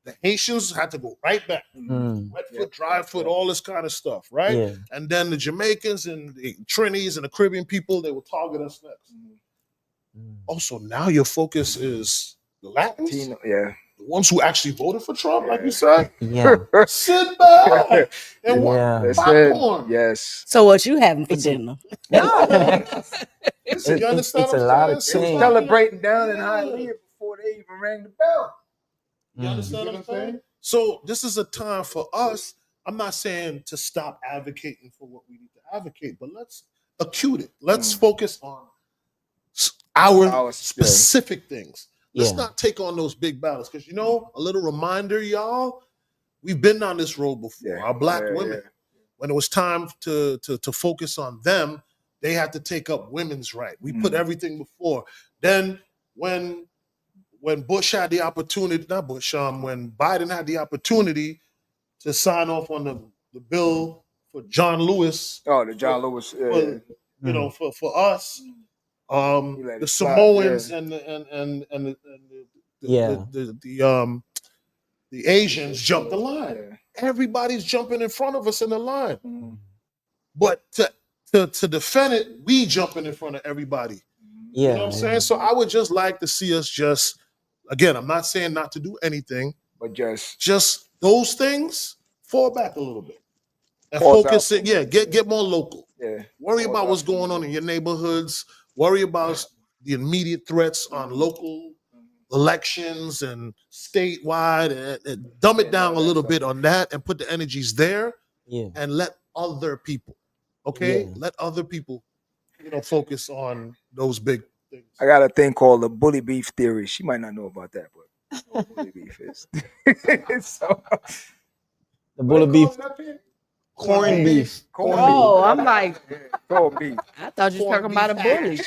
The Haitians had to go right back. Wet foot, dry foot, all this kind of stuff, right? Yeah. And then the Jamaicans and the Trinis and the Caribbean people, they will target us next. Also, now your focus is the Latins? The ones who actually voted for Trump, like you said? Yeah. Sit back and watch popcorn. Yes. So what you having for dinner? Listen, you understand it's what a I'm lot saying? of So change. Celebrating down in Hialeah before they even rang the bell. You understand what I'm saying? So this is a time for us. I'm not saying to stop advocating for what we need to advocate, but let's acute it. Let's focus on our specific things. Let's not take on those big battles. Because, a little reminder, y'all, we've been down this road before. Our black women, when it was time to focus on them, they had to take up women's right. We put everything before. Then when Bush had the opportunity, not Bush, when Biden had the opportunity to sign off on the bill for John Lewis. Oh, the John Lewis. For us, the Samoans and the Asians jumped the line. Everybody's jumping in front of us in the line. But to defend it, we jumping in front of everybody. Yeah. You know what I'm saying? So I would just like to see us again, I'm not saying not to do anything, but just those things, fall back a little bit. And focus it, get more local. Yeah. Worry about what's going on in your neighborhoods. Worry about the immediate threats on local elections and statewide, and dumb it down a little bit on that and put the energies there and let other people, let other people, focus on those big things. I got a thing called the bully beef theory. She might not know about that, but Bully beef is. So, The bully beef, Corned beef. Oh, I'm like, corned beef. I thought you were talking about a bully.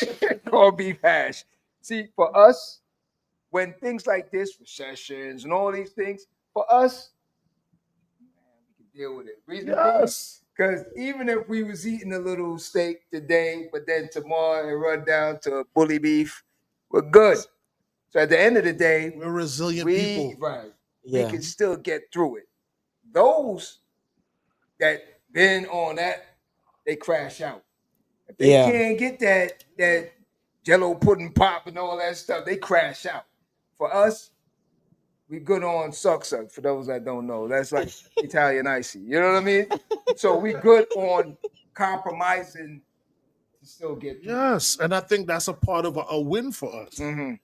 Corned beef hash. See, for us, when things like this, recessions and all these things, for us, man, we can deal with it. Reason Yes. because even if we was eating a little steak today, but then tomorrow it run down to bully beef, we're good. So at the end of the day, We're resilient people. we can still get through it. Those that been on that, they crash out. If they can't get that Jello pudding pop and all that stuff, they crash out. For us, we good on suck. For those that don't know, that's like Italian icy. You know what I mean? So we good on compromising to still get through. Yes, and I think that's a part of a win for us.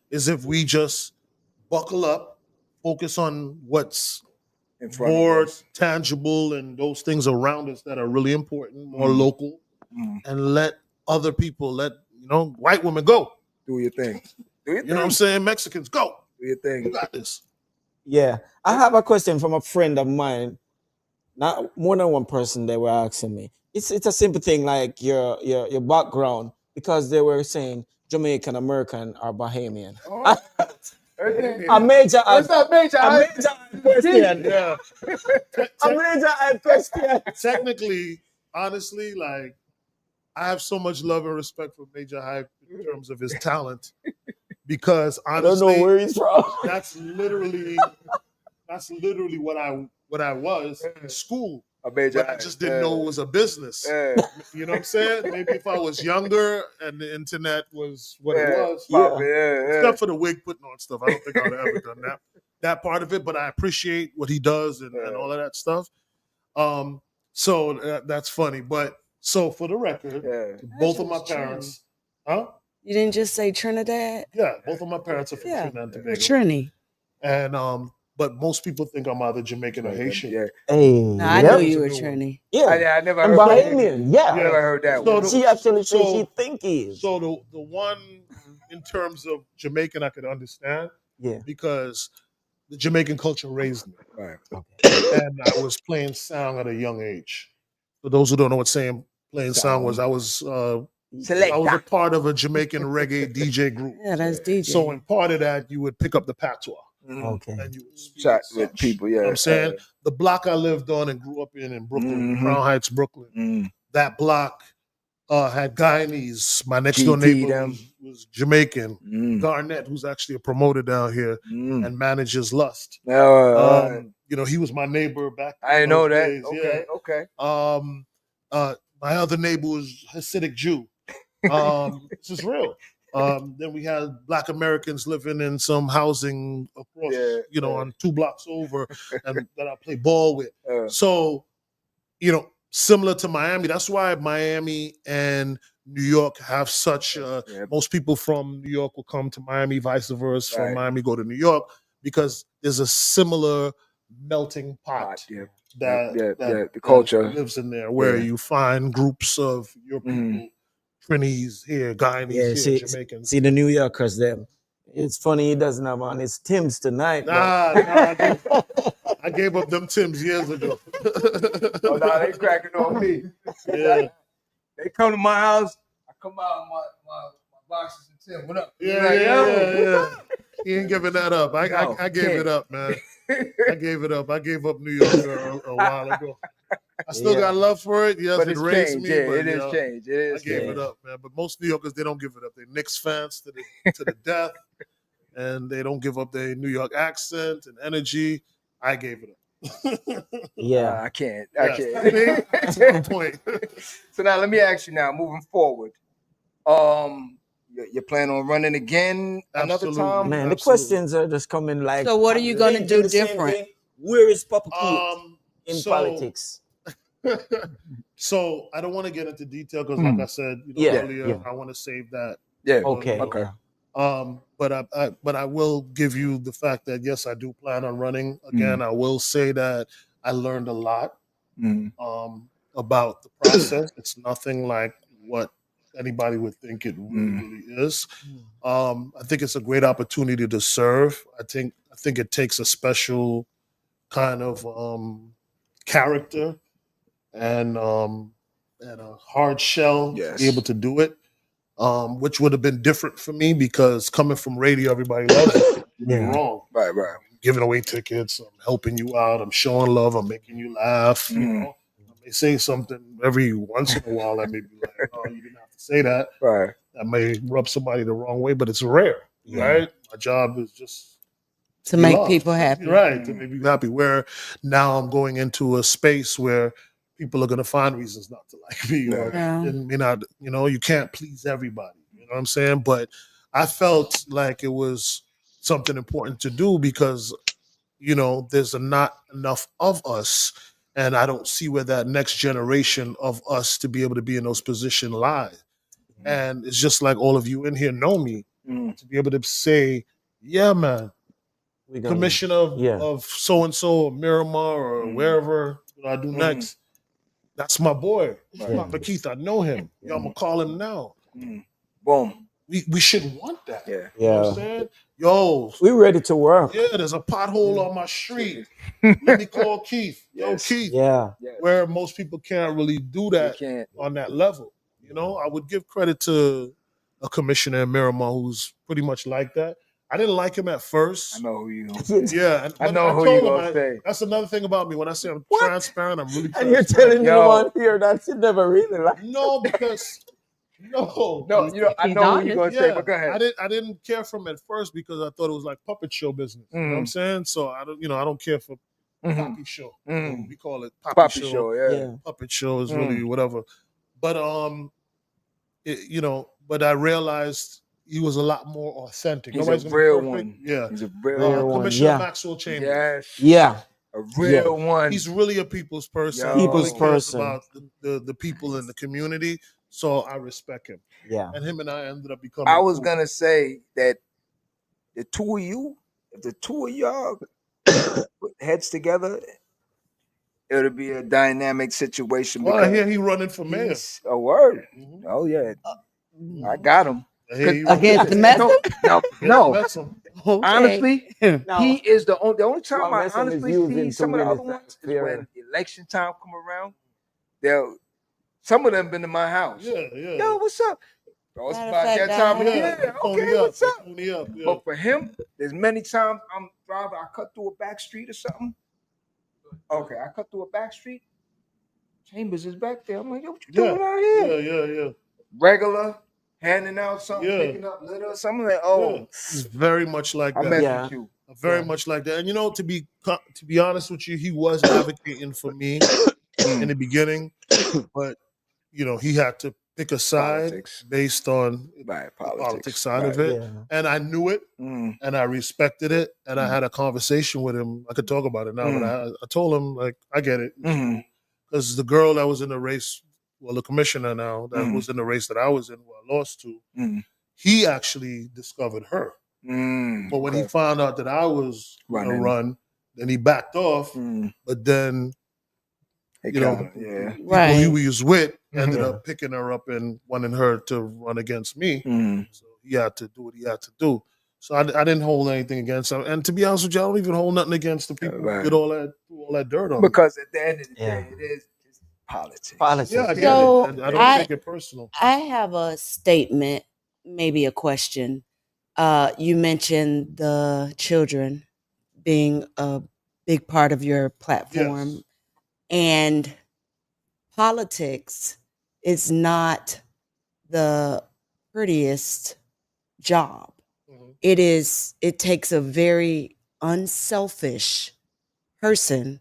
Is if we just buckle up, focus on what's more tangible and those things around us that are really important, more local, and let other people, white women go. Do your thing. You know what I'm saying? Mexicans, go. Do your thing. You got this. Yeah. I have a question from a friend of mine. Not more than one person they were asking me. It's a simple thing like your background, because they were saying Jamaican, American, or Bahamian. A major question. Yeah. A major question. Technically, honestly, like I have so much love and respect for Major Hype in terms of his talent, because honestly, I don't know where he's from. That's literally what I was in school. But I just didn't know it was a business. You know what I'm saying? Maybe if I was younger and the internet was what it was. Except for the wig putting on stuff. I don't think I would have ever done that part of it, but I appreciate what he does and all of that stuff. So that's funny. But so for the record, both of my parents, You didn't just say Trinidad? Yeah, both of my parents are from Trinidad and Tobago. Trini. And but most people think I'm either Jamaican or Haitian. Hey, no, I knew you were Trini. Yeah, I never heard Bahamian. Yeah, I never heard that. So she actually said she think he is. So the one in terms of Jamaican I could understand, because the Jamaican culture raised me, and I was playing sound at a young age. For those who don't know what playing sound was, I was a part of a Jamaican reggae DJ group. Yeah, that's DJ. So in part of that, you would pick up the patois. Okay. And you would chat with people, You know what I'm saying? The block I lived on and grew up in Brooklyn, Crown Heights, Brooklyn, that block had Guyanese. My next door neighbor was Jamaican. Garnett, who's actually a promoter down here and manages Lust. He was my neighbor back in I didn't know that. days. Okay. My other neighbor was Hasidic Jew. This is real. Then we had Black Americans living in some housing across, on 2 blocks over, and that I play ball with. So, similar to Miami, that's why Miami and New York have such. Most people from New York will come to Miami, vice versa. From Miami, go to New York, because there's a similar melting pot that the culture lives in there, where you find groups of your people. Trinis here, Guyanese here, Jamaicans. See the New Yorkers, them. It's funny he doesn't have on his Timbs tonight. Nah, I gave up them Timbs years ago. Oh, no, they cracking on me. Yeah. They come to my house, I come out in my boxes and Tim, what up? Yeah. He ain't giving that up. I gave it up, man. I gave it up. I gave up New York a while ago. I still got love for it. Yes, but it it's raised changed. me. Yeah, but it is changed. It is. I gave it up, man. But most New Yorkers, they don't give it up. They're Knicks fans to the death, and they don't give up their New York accent and energy. I gave it up. Yeah, I can't. That's my point. So now let me ask you. Now, moving forward, you plan on running again another time? Man, the questions are just coming like. So what are you going to do different? Where is Papa Keith in politics? So I don't want to get into detail because, like I said earlier, I want to save that. Yeah. Okay. But I will give you the fact that yes, I do plan on running again. I will say that I learned a lot about the process. It's nothing like what anybody would think it really is. I think it's a great opportunity to serve. I think it takes a special kind of character and a hard shell to be able to do it, which would have been different for me because coming from radio, everybody loves it. You're wrong. Right. I'm giving away tickets. I'm helping you out. I'm showing love. I'm making you laugh. You know, I may say something every once in a while that may be like, "Oh, you didn't have to say that." Right. That may rub somebody the wrong way, but it's rare, right? My job is just To be make loved. people happy. Right, to make people happy. Where now I'm going into a space where people are going to find reasons not to like me, or and may not. You know, you can't please everybody. You know what I'm saying? But I felt like it was something important to do because you know there's not enough of us, and I don't see where that next generation of us to be able to be in those positions lie. And it's just like all of you in here know me to be able to say, yeah, man, commissioner of so and so, or Miramar, or wherever I do next. That's my boy, Papa Keith. I know him. Yo, I'm gonna call him now. Boom. We should want that. Yeah. You know what I'm saying? Yo, we ready to work. Yeah, there's a pothole on my street. Let me call Keith. Yo, Keith. Yeah. Where most people can't really do that on that level. You know, I would give credit to a commissioner in Miramar who's pretty much like that. I didn't like him at first. I know who you gonna say. Yeah, I know who told you him gonna say. That's another thing about me. When I say I'm transparent, I'm really transparent. And you're telling me on here that you never really like. No, because no, you know, I know who you're gonna say, but go ahead. I didn't care for him at first because I thought it was like puppet show business. You know what I'm saying? So I don't care for poppy show. We call it poppy show. Yeah. Puppet show is really whatever. But but I realized he was a lot more authentic. He's Nobody's a gonna be real perfect. one. Yeah, He's a real one. Commissioner Maxwell Chambers. Yes. Yeah. A real one. He's really a people's person. Yo. He People's really cares person. about the people in the community. So I respect him. Yeah. And him and I ended up becoming. I was cool. gonna say that the two of y'all put heads together, it'll be a dynamic situation. Well, I hear he running for mayor. He's a word. Oh yeah, I got him. Against the message? No. Okay. Honestly, No. he is the only time Well, I Messon is honestly using see to some of the win other his ones is fair- when election time come around. Some of them been to my house. Yeah. Yo, what's up? Oh, it's Matter of about fact, that time of I- year. Pony Okay, up, what's up? Pony up, yeah. But for him, there's many times I'm driving, I cut through a back street or something. Okay, I cut through a back street. Chambers is back there. I'm like, yo, what you doing out here? Yeah. Regular, handing out something, Yeah. picking up litter or something. Like, oh, He's very much like I that. mess with you. Very much like that. And you know, to be honest with you, he was advocating for me in the beginning, but you know, he had to pick a side Politics. based on Right, the politics. politics side Right. of it. Yeah. And I knew it, and I respected it, and I had a conversation with him. I could talk about it now, but I told him like, I get it, because the girl that was in the race, well, the commissioner now that was in the race that I was in, who I lost to, he actually discovered her. But when he found out that I was going to run, then he backed off. But then, people he was with ended up picking her up and wanting her to run against me. So he had to do what he had to do. So I didn't hold anything against him. And to be honest with you, I don't even hold nothing against the people who did all that dirt on me. Because at the end of the day, it is politics. Yeah, I get So, it. And I don't take it personal. I have a statement, maybe a question. You mentioned the children being a big part of your platform. Yes. And politics is not the prettiest job. It takes a very unselfish person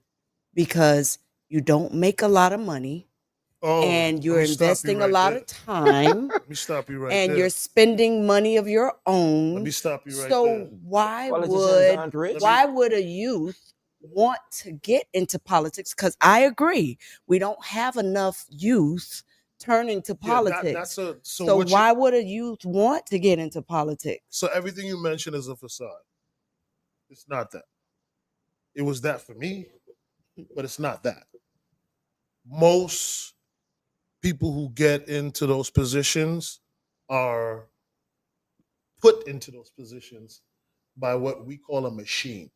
because you don't make a lot of money. And you're investing a lot of time. Let me stop you right and there. you're spending money of your own. Let me stop you right so there. why would a youth want to get into politics? Because I agree, we don't have enough youth turning to politics. So why would a youth want to get into politics? So everything you mentioned is a facade. It's not that. It was that for me, but it's not that. Most people who get into those positions are put into those positions by what we call a machine.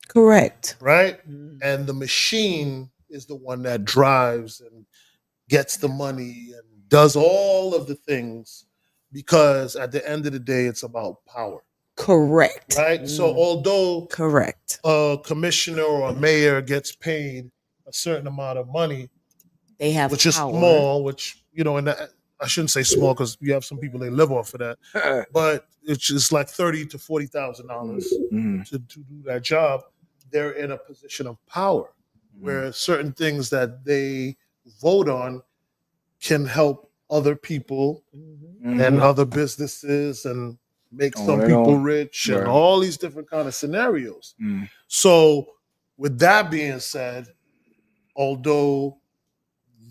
Correct. Right? And the machine is the one that drives and gets the money and does all of the things because at the end of the day, it's about power. Correct. Right? So although Correct. a commissioner or a mayor gets paid a certain amount of money, they have which is power. small, which, and I shouldn't say small because you have some people they live off of that, but it's just like $30,000 to $40,000 to do that job. They're in a position of power where certain things that they vote on can help other people and other businesses and make some people rich and all these different kind of scenarios. So with that being said, although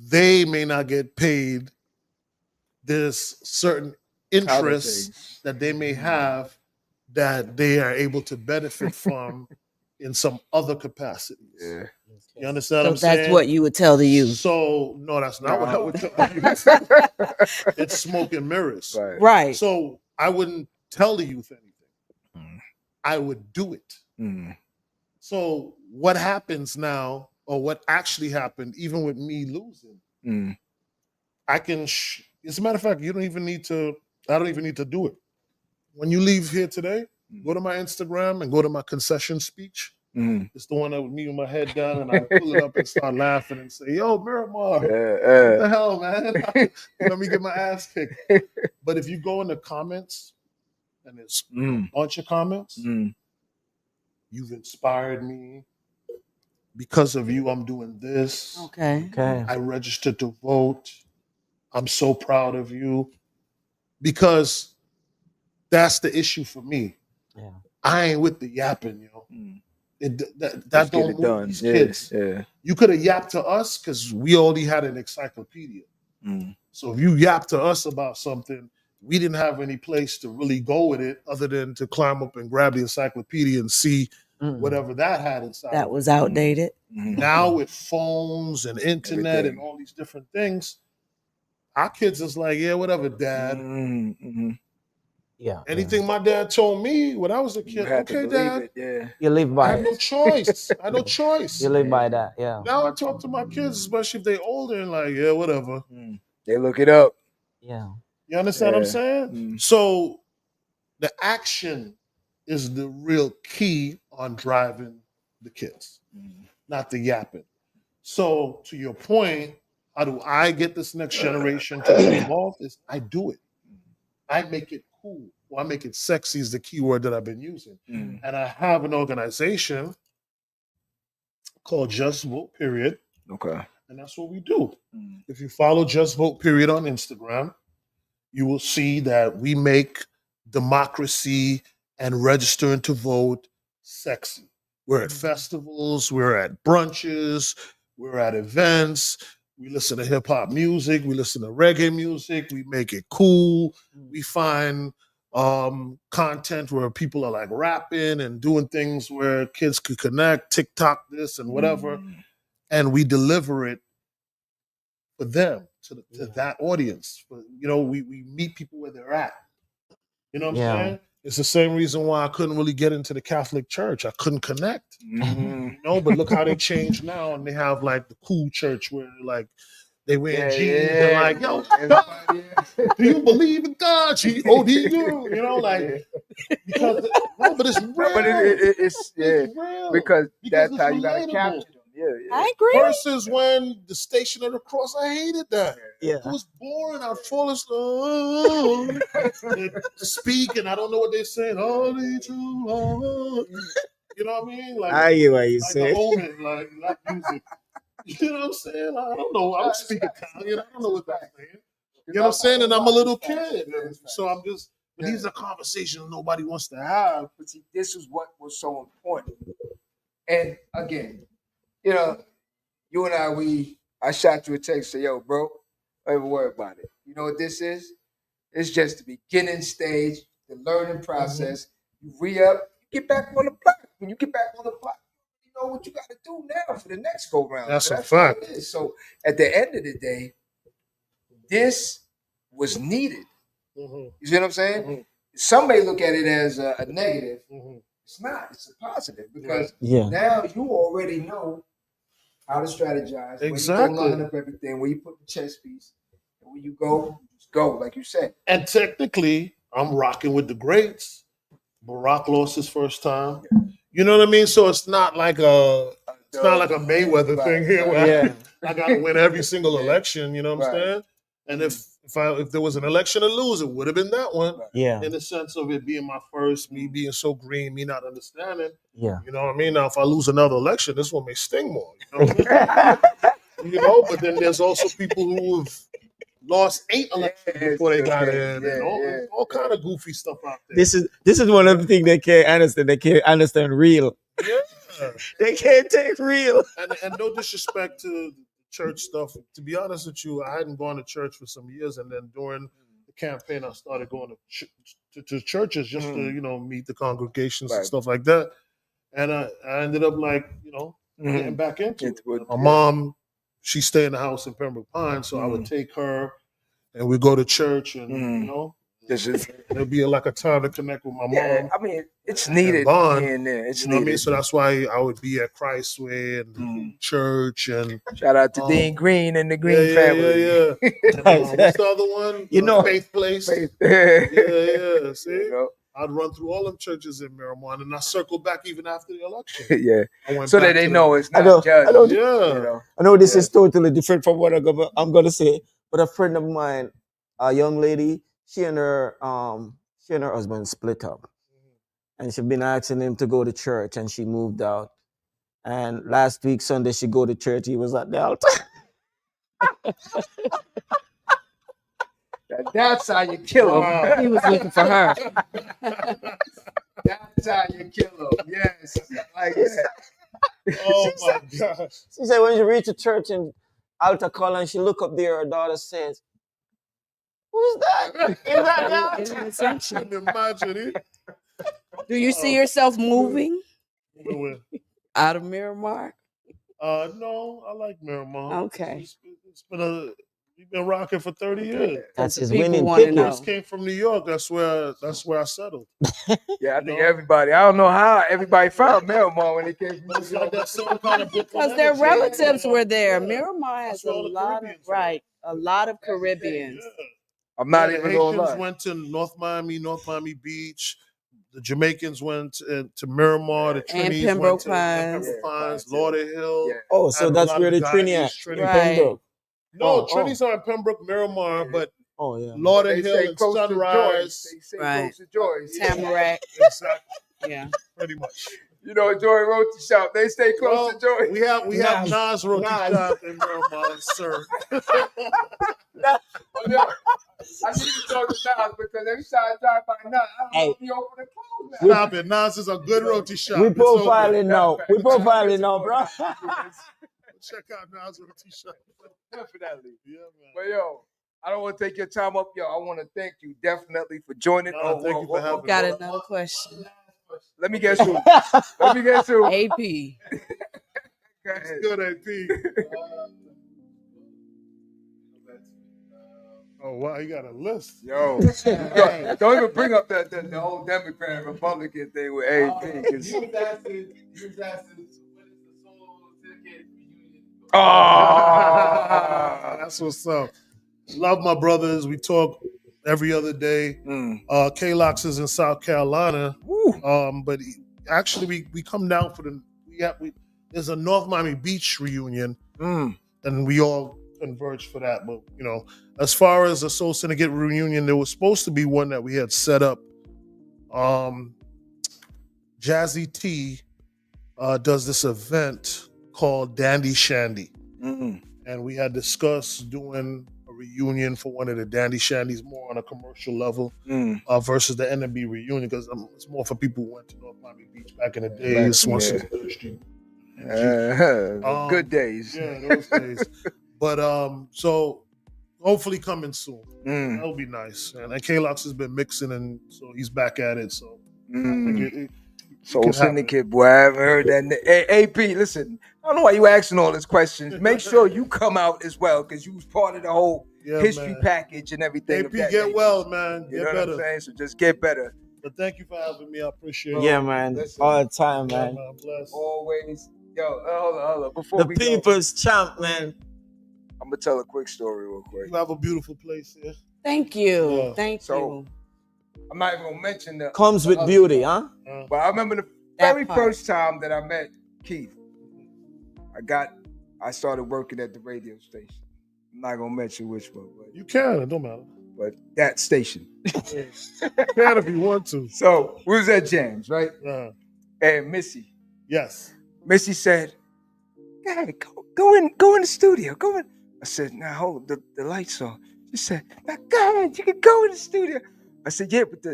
they may not get paid, there's certain interests that they may have that they are able to benefit from in some other capacities. Yeah. You understand what I'm saying? That's what you would tell the youth. So, no, that's not what I would tell the youth. It's smoke and mirrors. Right. So, I wouldn't tell the youth anything. I would do it. So, what happens now, or what actually happened, even with me losing, I can, as a matter of fact, I don't even need to do it. When you leave here today, go to my Instagram and go to my concession speech. It's the one that with me with my head down and I pull it up and start laughing and say, yo, Miramar, what the hell, man? Let me get my ass kicked. But if you go in the comments, and it's a bunch of comments, you've inspired me. Because of you, I'm doing this. Okay. I registered to vote. I'm so proud of you. Because that's the issue for me. Yeah. I ain't with the yapping, that don't move these kids. Yeah. You could have yapped to us because we already had an encyclopedia. So if you yap to us about something, we didn't have any place to really go with it other than to climb up and grab the encyclopedia and see whatever that had inside. That was outdated. Now with phones and internet and all these different things, our kids is like, yeah, whatever, Dad. Yeah. Anything my dad told me when I was a kid, okay, Dad. You live by I had no choice. I had no choice. You live by that, yeah. Now I talk to my kids, especially if they're older, and like, yeah, whatever. They look it up. Yeah. You understand what I'm saying? So the action is the real key on driving the kids, not the yapping. So to your point, how do I get this next generation to be involved? Is I do it. I make it cool. Or I make it sexy is the key word that I've been using. And I have an organization called Just Vote Period. Okay. And that's what we do. If you follow Just Vote Period on Instagram, you will see that we make democracy and registering to vote sexy. We're at festivals, we're at brunches, we're at events. We listen to hip hop music. We listen to reggae music. We make it cool. We find content where people are like rapping and doing things where kids could connect, TikTok this and whatever. And we deliver it for them, to that audience. We meet people where they're at. You know what I'm saying? It's the same reason why I couldn't really get into the Catholic Church. I couldn't connect. But look how they changed now, and they have like the cool church where like they wear jeans and like, yo, do you believe in God? G-O-D-U, because but it's real. But it's real. Because that's how you relatable. gotta capture them. I agree. Versus when the Station of the Cross, I hated that. Yeah. It was boring. I'd fall asleep. Speak, and I don't know what they're saying. Holy true. You know what I mean? Like, I hear what you like say. the Omen, like music. You know what I'm saying? Like, I don't know. I don't speak Italian. I don't know what they're saying. You know what I'm saying? And I'm a little kid. So I'm just, these are conversations nobody wants to have. But see, this is what was so important. And again, you and I shot you a text, say, yo, bro, don't even worry about it. You know what this is? It's just the beginning stage, the learning process. You re-up, you get back on the block. When you get back on the block, you know what you got to do now for the next go round. That's so a fact. What it is. So at the end of the day, this was needed. You see what I'm saying? Some may look at it as a negative. It's not. It's a positive because now you already know how to strategize. Exactly. Where you line up everything. Where you put the chess piece. And when you go, just go like you said. And technically, I'm rocking with the greats. Barack lost his first time. You know what I mean? So it's not like a Mayweather thing here where I got to win every single election. You know what I'm saying? And if there was an election to lose, it would have been that one. Yeah. In the sense of it being my first, me being so green, me not understanding. Yeah. You know what I mean? Now, if I lose another election, this one may sting more. You know what I mean? But then there's also people who have lost 8 elections before they got in, and all kind of goofy stuff out there. This is one of the things they can't understand. They can't understand real. Yeah. They can't take real. And no disrespect to church stuff. To be honest with you, I hadn't gone to church for some years, and then during the campaign, I started going to churches just to meet the congregations and stuff like that. And I ended up getting back into it. My mom, she stayed in the house in Pembroke Pines, so I would take her, and we'd go to church, and it'll be like a time to connect with my mom. Yeah, I mean, it's needed. It's needed. I mean? So that's why I would be at Christway and church. And shout out to Dean Green and the Green family. Yeah. What's the other one? Faith Place. Yeah. See, I'd run through all them churches in Miramar, and I circled back even after the election. So that they know it's not judged. I know this is totally different from what I'm gonna say, but a friend of mine, a young lady, she and her husband split up, and she'd been asking him to go to church, and she moved out. And last week Sunday she go to church. He was at the altar. That's how you kill him. He was looking for her. That's how you kill him. Yes, like that. Oh my gosh! She said when she reached the church in altar call, and she look up there, her daughter says, "Who's that? Is that I can imagine it. Do you see yourself moving Where? out of Miramar? No, I like Miramar. Okay. We've been rocking for 30 years. That's his People winning wanna ticket. know. I just came from New York. That's where I settled. Yeah, I think everybody. I don't know how everybody found Miramar when they came from It's like that same kind of Because their relatives were there. Miramar has a lot of Caribbeans. I'm not the even going to Haitians lie. went to North Miami Beach. The Jamaicans went to Miramar. The Trinis Pembroke went Pines. to Pembroke Pines, Lauderhill. Yeah. Oh, so And a that's lot where of the guys Trini in at. Trini. Right. Pembroke. No, Trinis are in Pembroke, Miramar, but Oh yeah. They Lauderhill say and close to Sunrise. Joyce. They say Right. close to Joyce. Tamarack. Exactly, Yeah. pretty much. You know, Joy Roti Shop. They stay close to Joyce. We have Nas. Nas Roti Nas. Shop in Miramar, sir. I need to talk to Nas because every time I drive by Nas, I don't know if he open and close now. Stop it. Nas is a good roti shop. We It's open. profiling now. We profiling now, bro. Check out Nas Roti Shop. Definitely. Yeah, man. But yo, I don't want to take your time up. Yo, I want to thank you definitely for joining. No, thank you for having me. Got another question. Let me guess who. Let me guess who. AP. Go ahead. Good AP. Oh wow, you got a list. Yo, don't even bring up the whole Democrat Republican thing with AP. He was asking, when is the Soul Syndicate reunion? That's what's up. Love my brothers. We talk every other day. K-Lox is in South Carolina. But actually we come down for there's a North Miami Beach reunion. And we all converge for that. But as far as the Soul Syndicate reunion, there was supposed to be one that we had set up. Jazzy T does this event called Dandy Shandy. And we had discussed doing a reunion for one of the Dandy Shandies more on a commercial level versus the NMB reunion, because it's more for people who went to North Miami Beach back in the days. 163rd Street. Good days. Yeah, those days. But so hopefully coming soon. That'll be nice. And K-Lox has been mixing, and so he's back at it. So I think Soul Syndicate, boy, I haven't heard that. Hey, AP, listen, I don't know why you asking all these questions. Make sure you come out as well, because you was part of the whole history package and everything. AP, get well, man. You Get know better. what I'm saying? So just get better. But thank you for having me. I appreciate it. Yeah, man. Listen. All the time, man. Man, bless. Always. Yo, hold on. Before The people's champ, man. I'm gonna tell a quick story real quick. You have a beautiful place here. Thank you. Yeah. Thank you. I'm not even gonna mention the Comes with beauty, huh? But I remember the very first time that I met Keith. I started working at the radio station. I'm not gonna mention which one, but you can. It don't matter. But that station. You can if you want to. So we was at James, right? And Missy. Yes. Missy said, "Hey, go in the studio. Go in." I said, "Now hold the lights on." She said, "Now go ahead, you can go in the studio." I said, "Yeah, but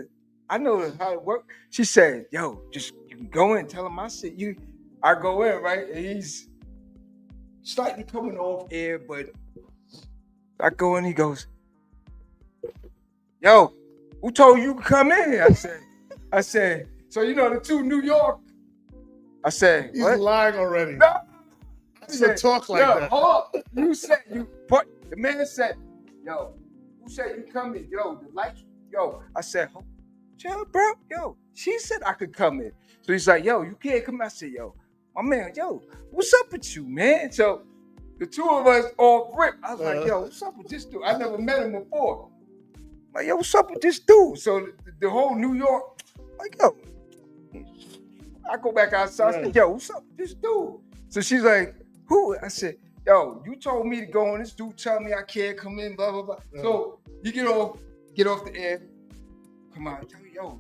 I know how it works." She said, "Yo, just you can go in, tell him I said you." I go in, right? And he's slightly coming off air, but I go in, he goes, "Yo, who told you to come in here?" I said, "So you know the two New York." I said, He's "What?" lying already. No. I said, talk like that. Hold up. The man said, "Yo, who said you come in? Yo, the lights, yo." I said, "Chill, bro. Yo, she said I could come in." So he's like, "Yo, you can't come in." I said, "Yo, my man, yo, what's up with you, man?" So the two of us all grip. I was like, "Yo, what's up with this dude? I never met him before." I'm like, "Yo, what's up with this dude?" So the whole New York, like, yo, I go back outside. I said, "Yo, what's up with this dude?" So she's like, "Who?" I said, "Yo, you told me to go on. This dude tell me I can't come in, blah, blah, blah." So you get off the air. Come on, tell me, yo,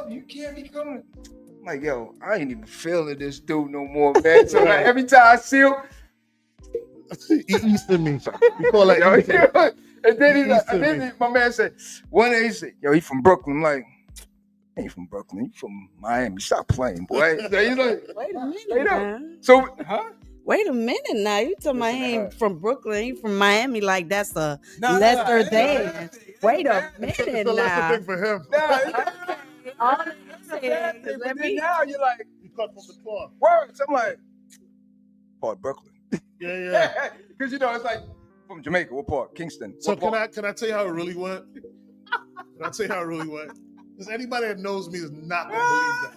you can't be coming. I'm like, yo, I ain't even feeling this dude no more, man. So like, every time I see him, he Easton me. You call that Easton. And then my man said, one day he said, "Yo, he from Brooklyn." I'm like, "I ain't from Brooklyn. You from Miami. Stop playing, boy." So he's like, wait a minute now. So, huh? Wait a minute now. You talking about he ain't from Brooklyn, he from Miami, like that's a lesser than. Wait a minute It's a lesser thing for him. All I'm saying is But then now you're like, you cut from the cloth. Words. I'm like, part Brooklyn. Yeah. Because you know it's like from Jamaica. What part? Kingston. So what can I tell you how it really went? Can I tell you how it really went? Because anybody that knows me is not gonna believe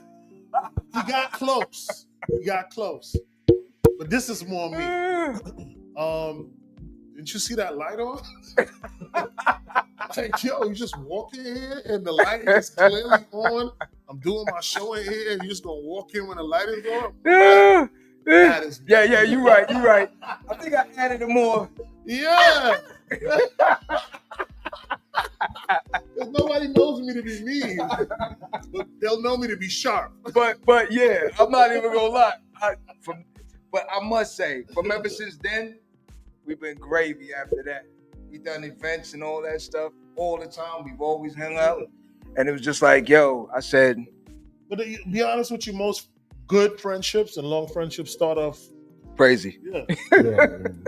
that. He got close. But this is more me. Didn't you see that light on? Like, yo, you just walking here and the light is clearly on. I'm doing my show in here and you just gonna walk in when the light is on? That is yeah, you're right. I think I added more. Yeah. Nobody knows me to be mean, but they'll know me to be sharp. But yeah, I'm not even gonna lie. But I must say, from ever since then, we've been gravy after that. We done events and all that stuff all the time. We've always hung out. And it was just like, yo, I said. But to be honest with you, most good friendships and long friendships start off crazy. Yeah.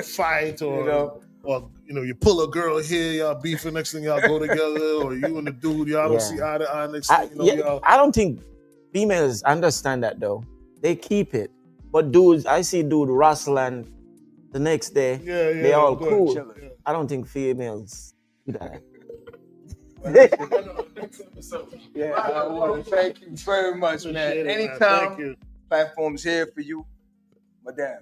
Fight or you pull a girl here, y'all beefing, next thing y'all go together, or you and the dude, y'all don't see eye to eye, next thing y'all. I don't think females understand that though. They keep it. But dudes, I see dude wrestle and the next day, they all cool. Chilling. I don't think females do that. Yeah, I want to thank you very much, man. Anytime, platform's here for you. Madame,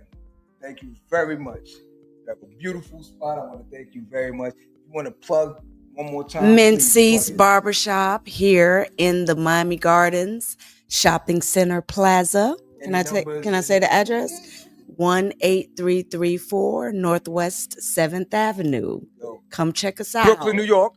thank you very much. You have a beautiful spot. I want to thank you very much. You want to plug one more time? Mincy's Barbershop here in the Miami Gardens Shopping Center Plaza. Can I say the address? 18334 Northwest 7th Avenue. Come check us out. Brooklyn, New York.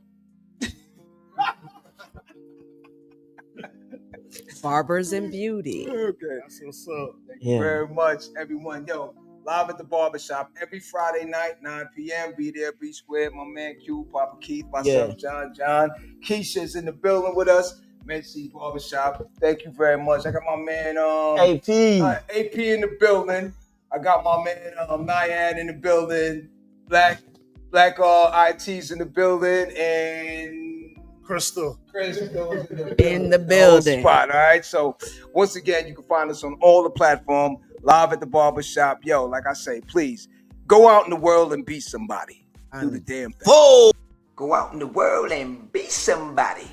Barbers and Beauty. Okay. That's what's up. Thank you very much, everyone. Yo, live at the Barbershop every Friday night, 9 p.m. Be there, be square. My man Q, Papa Keith, myself, John. Keisha's in the building with us. Mincy's Barbershop. Thank you very much. I got my man AP in the building. I got my man Nyan in the building. Black IT's in the building, and Crystal in the building. Spot, all right. So once again, you can find us on all the platforms. Live at the Barbershop. Yo, like I say, please go out in the world and be somebody. Do the damn thing. Whoa! Go out in the world and be somebody.